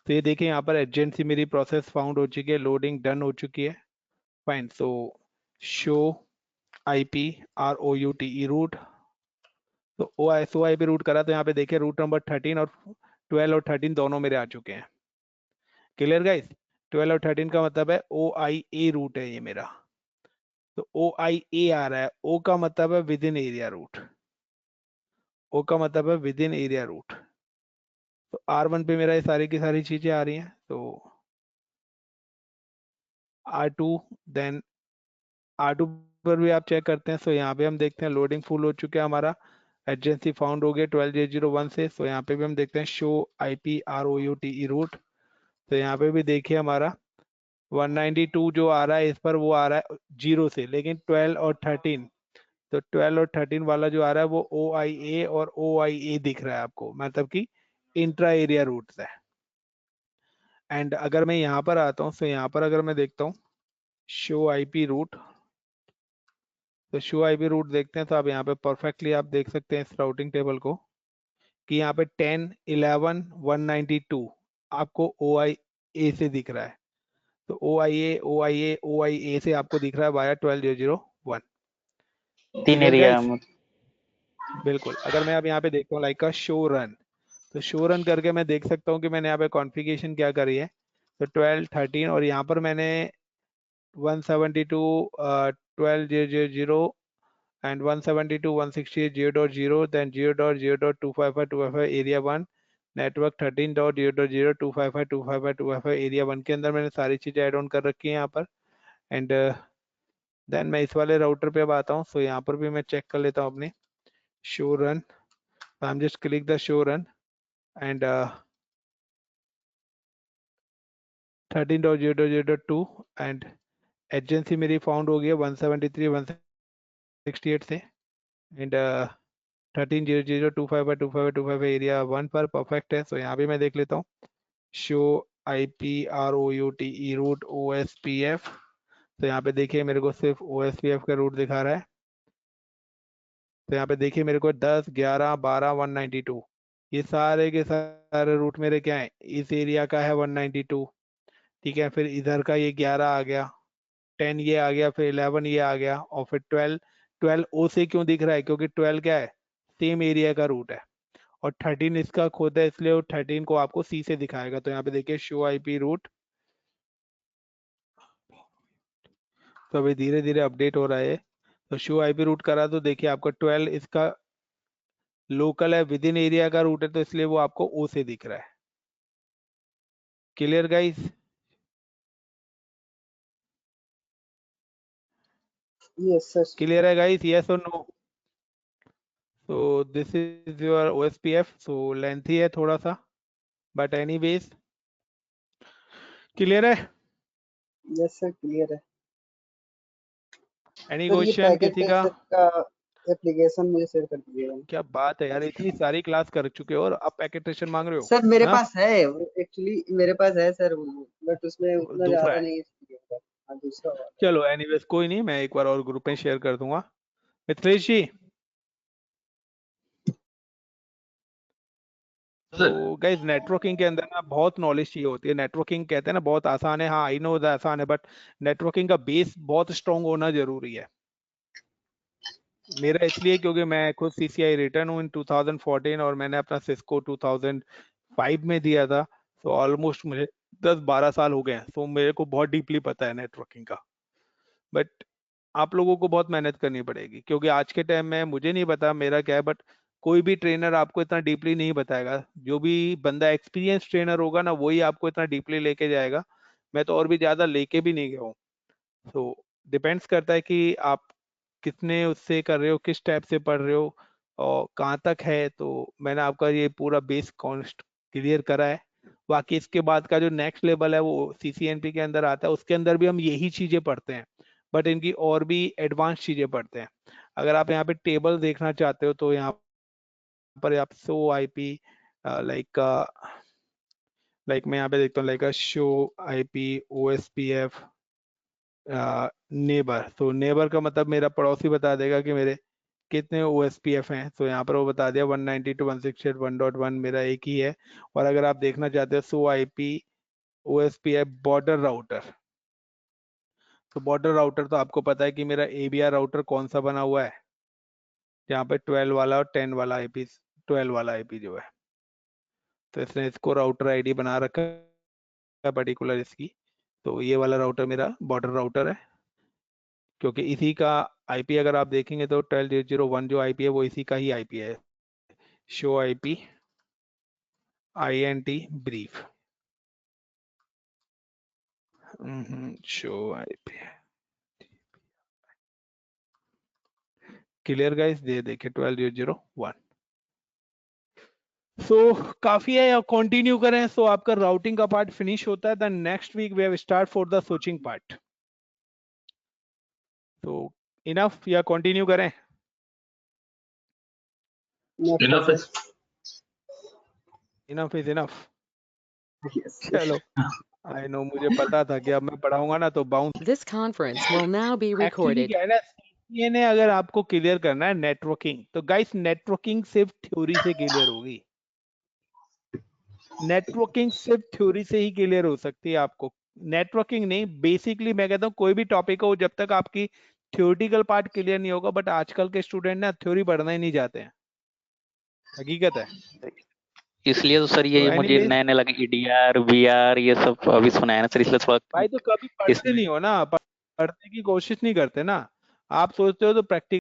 तो ये देखिए यहाँ पर एजेंसी मेरी प्रोसेस फाउंड हो चुकी है, लोडिंग डन हो चुकी है. Fine. So show IP ROUTE route. तो OIP रूट करा तो यहाँ पे देखिए रूट नंबर 13 और 12 और 13 दोनों मेरे आ चुके हैं. Clear guys? 12 और 13 का मतलब है OIA रूट है ये मेरा. तो OIA आ रहा है. O का मतलब है with in area route. O का मतलब है विद इन एरिया रूट. तो R1 पे मेरा ये सारी की सारी चीजें आ रही हैं. तो R2 देन R2 पर भी आप चेक करते हैं. सो यहाँ पे हम देखते हैं लोडिंग फुल हो चुका है हमारा. एजेंसी फाउंड हो गया 12.0.1 से. सो यहाँ पे भी हम देखते हैं शो IP ROUTE रूट. तो यहाँ पे भी देखिए हमारा 192 जो आ रहा है इस पर वो आ रहा है 0 से, लेकिन 12 और 13 तो 12 और 13 वाला जो आ रहा है वो OIA और OIA दिख रहा है आपको, मतलब कि इंट्रा एरिया रूट्स है. एंड अगर मैं यहाँ पर आता हूँ तो यहाँ पर अगर मैं देखता हूँ शो IP रूट, तो शो IP रूट देखते हैं तो आप यहाँ पे परफेक्टली आप देख सकते हैं इस राउटिंग टेबल को कि यहाँ पे 10, 11, 192 आपको OIA से दिख रहा है. तो OIA से आपको दिख रहा है वाया 12.0.1. तीन Clear एरिया guys? बिल्कुल। अगर मैं अब यहाँ पे देखता हूँ लाइक का शो रन, तो शो रन करके मैं देख सकता हूँ कि मैंने यहाँ पे कॉन्फ़िगरेशन क्या करी है। तो 12 13 और यहाँ पर मैंने 172 12.0.0 and 172 168 0.0 then 0.0.255 255 area 1 network 13.0.0 255 255 255 area 1 के अंदर मैंने सारी चीजें ऐड ऑन कर रखी है यहाँ पर। एंड देन मैं इस वाले राउटर पे अब आता हूँ। सो यहाँ पर भी मैं चेक कर लेता हूँ अपने show run. I am just click the show run and 13.0.0.2 and agency मेरी फाउंड हो गई है 173 168 से एंड 13.0.0.255 एरिया 1 पर परफेक्ट है। सो यहाँ भी मैं देख लेता हूँ show IP ROUTE route OSPF। तो यहाँ पे देखिए मेरे को सिर्फ OSPF का रूट दिखा रहा है। तो यहाँ पे देखिए मेरे को 10 11 12 192 ये सारे के सारे रूट मेरे क्या है, इस एरिया का है 192। ठीक है, फिर इधर का ये 11 आ गया, 10 ये आ गया, फिर 11 ये आ गया और फिर 12 O से क्यों दिख रहा है, क्योंकि 12 क्या है, सेम एरिया का रूट है और 13 इसका खुद है, इसलिए वो 13 को आपको C से दिखाएगा। तो यहाँ पे देखिए शो IP रूट, तो अभी धीरे धीरे अपडेट हो रहा है। तो शो IP रूट करा तो देखिए आपका 12 इसका लोकल है, विद इन एरिया का रूट है, तो इसलिए वो आपको O से दिख रहा है। Clear guys? Yes sir. Clear है गाइस? यस और नो? तो this is your OSPF। So lengthy है थोड़ा सा, बट एनीवेज क्लियर है? यस सर क्लियर है एनी सर। ये क्वेश्चन पैकेट किसी का? टेस्टर का एप्लीकेशन मुझे शेयर कर दीजिएगा। क्या बात है यार, इतनी सारी क्लास कर चुके हो और अब पैकेट टेस्टर मांग रहे हो? सर मेरे हाँ? पास है, एक्चुअली मेरे पास है सर, बट उसमें उतना दूसरा ज्यादा है? नहीं है। हाँ दूसरा वाला। चलो एनीवेज कोई नहीं, मैं एक बार और ग्रुप में शेयर कर दूंगा। मिथिलेश जी, सर तो गाइस नेटवर्किंग के अंदर ना बहुत नॉलेज चाहिए होती है। नेटवर्किंग कहते हैं ना बहुत आसान है, हाँ आई नो आसान है, बट नेटवर्किंग का बेस बहुत स्ट्रांग होना जरूरी है। मेरा इसलिए क्योंकि मैं खुद CCI रिटर्न हूँ इन 2014 और मैंने अपना सिस्को 2005 में दिया था। तो ऑलमोस्ट मुझे 10-12 साल हो गए हैं, तो मेरे को बहुत डीपली पता है नेटवर्किंग का। बट आप लोगों को बहुत मेहनत करनी पड़ेगी, क्योंकि आज के टाइम में मुझे नहीं पता मेरा क्या है, बट कोई भी ट्रेनर आपको इतना डीपली नहीं बताएगा। जो भी बंदा एक्सपीरियंस ट्रेनर होगा ना, वही आपको इतना डीपली लेके जाएगा। मैं तो और भी ज्यादा लेके भी नहीं गया हूँ। तो डिपेंड्स करता है कि आप कितने उससे कर रहे हो, किस टाइप से पढ़ रहे हो और कहाँ तक है। तो मैंने आपका ये पूरा बेस कॉन्स्ट क्लियर करा है। बाकी इसके बाद का जो नेक्स्ट लेवल है वो CCNP के अंदर आता है, उसके अंदर भी हम यही चीजें पढ़ते हैं, बट इनकी और भी एडवांस चीजें पढ़ते हैं। अगर आप यहाँ पे टेबल देखना चाहते हो तो यहाँ पर आप शो IP लाइक मैं यहाँ पे देखता हूँ like show IP OSPF neighbour. तो नेबर का मतलब मेरा पड़ोसी बता देगा कि मेरे कितने OSPF हैं। तो यहाँ पर वो बता दिया 192 168 1.1 मेरा एक ही है। और अगर आप देखना चाहते हो show IP OSPF border router, तो बॉर्डर राउटर तो आपको पता है कि मेरा ABR राउटर कौन सा बना हुआ है, यहाँ पे 12 वाला और 10 वाला IP, 12 वाला IP जो है। तो इसने इसको राउटर ID बना रखा है पर्टिकुलर इसकी। तो ये वाला राउटर मेरा बॉर्डर राउटर है, क्योंकि इसी का IP अगर आप देखेंगे तो 12.0.0.1 जो IP है वो इसी का ही IP है। Show IP INT brief show IP। Clear guys? ये देखिए 12.0.0.1। सो काफी है, कंटिन्यू करें। सो आपका राउटिंग का पार्ट फिनिश होता है, then next week we have start for the switching part. तो इनफ या कंटिन्यू करें? इनफ है। Enough is enough. यस चलो, आई नो, मुझे पता था कि अब मैं पढ़ाऊंगा ना तो bounce. This conference will now be actually recorded. क्या है ना, CCA ने अगर आपको क्लियर करना है नेटवर्किंग, तो गाइस नेटवर्किंग सिर्फ थ्योरी से क्लियर होगी। नेटवर्किंग सिर्फ थ्योरी से ही क्लियर हो सकती है आपको। नेटवर्किंग नहीं, बेसिकली मैं कहता हूँ कोई भी टॉपिक हो, जब तक आपकी थ्योरेटिकल पार्ट क्लियर नहीं होगा। बट आजकल के स्टूडेंट ना थ्योरी पढ़ना ही नहीं चाहते हैं। हकीकत है। इसलिए तो सर ये तो मुझे एनीवेज नए नए लगे EDR VR ये सब अभी सुना है ना सर, इसलिए थोड़ा भाई तो कभी पढ़ते इसमें नहीं हो ना, पढ़ने की कोशिश नहीं करते ना, आप सोचते हो तो प्रैक्टिकल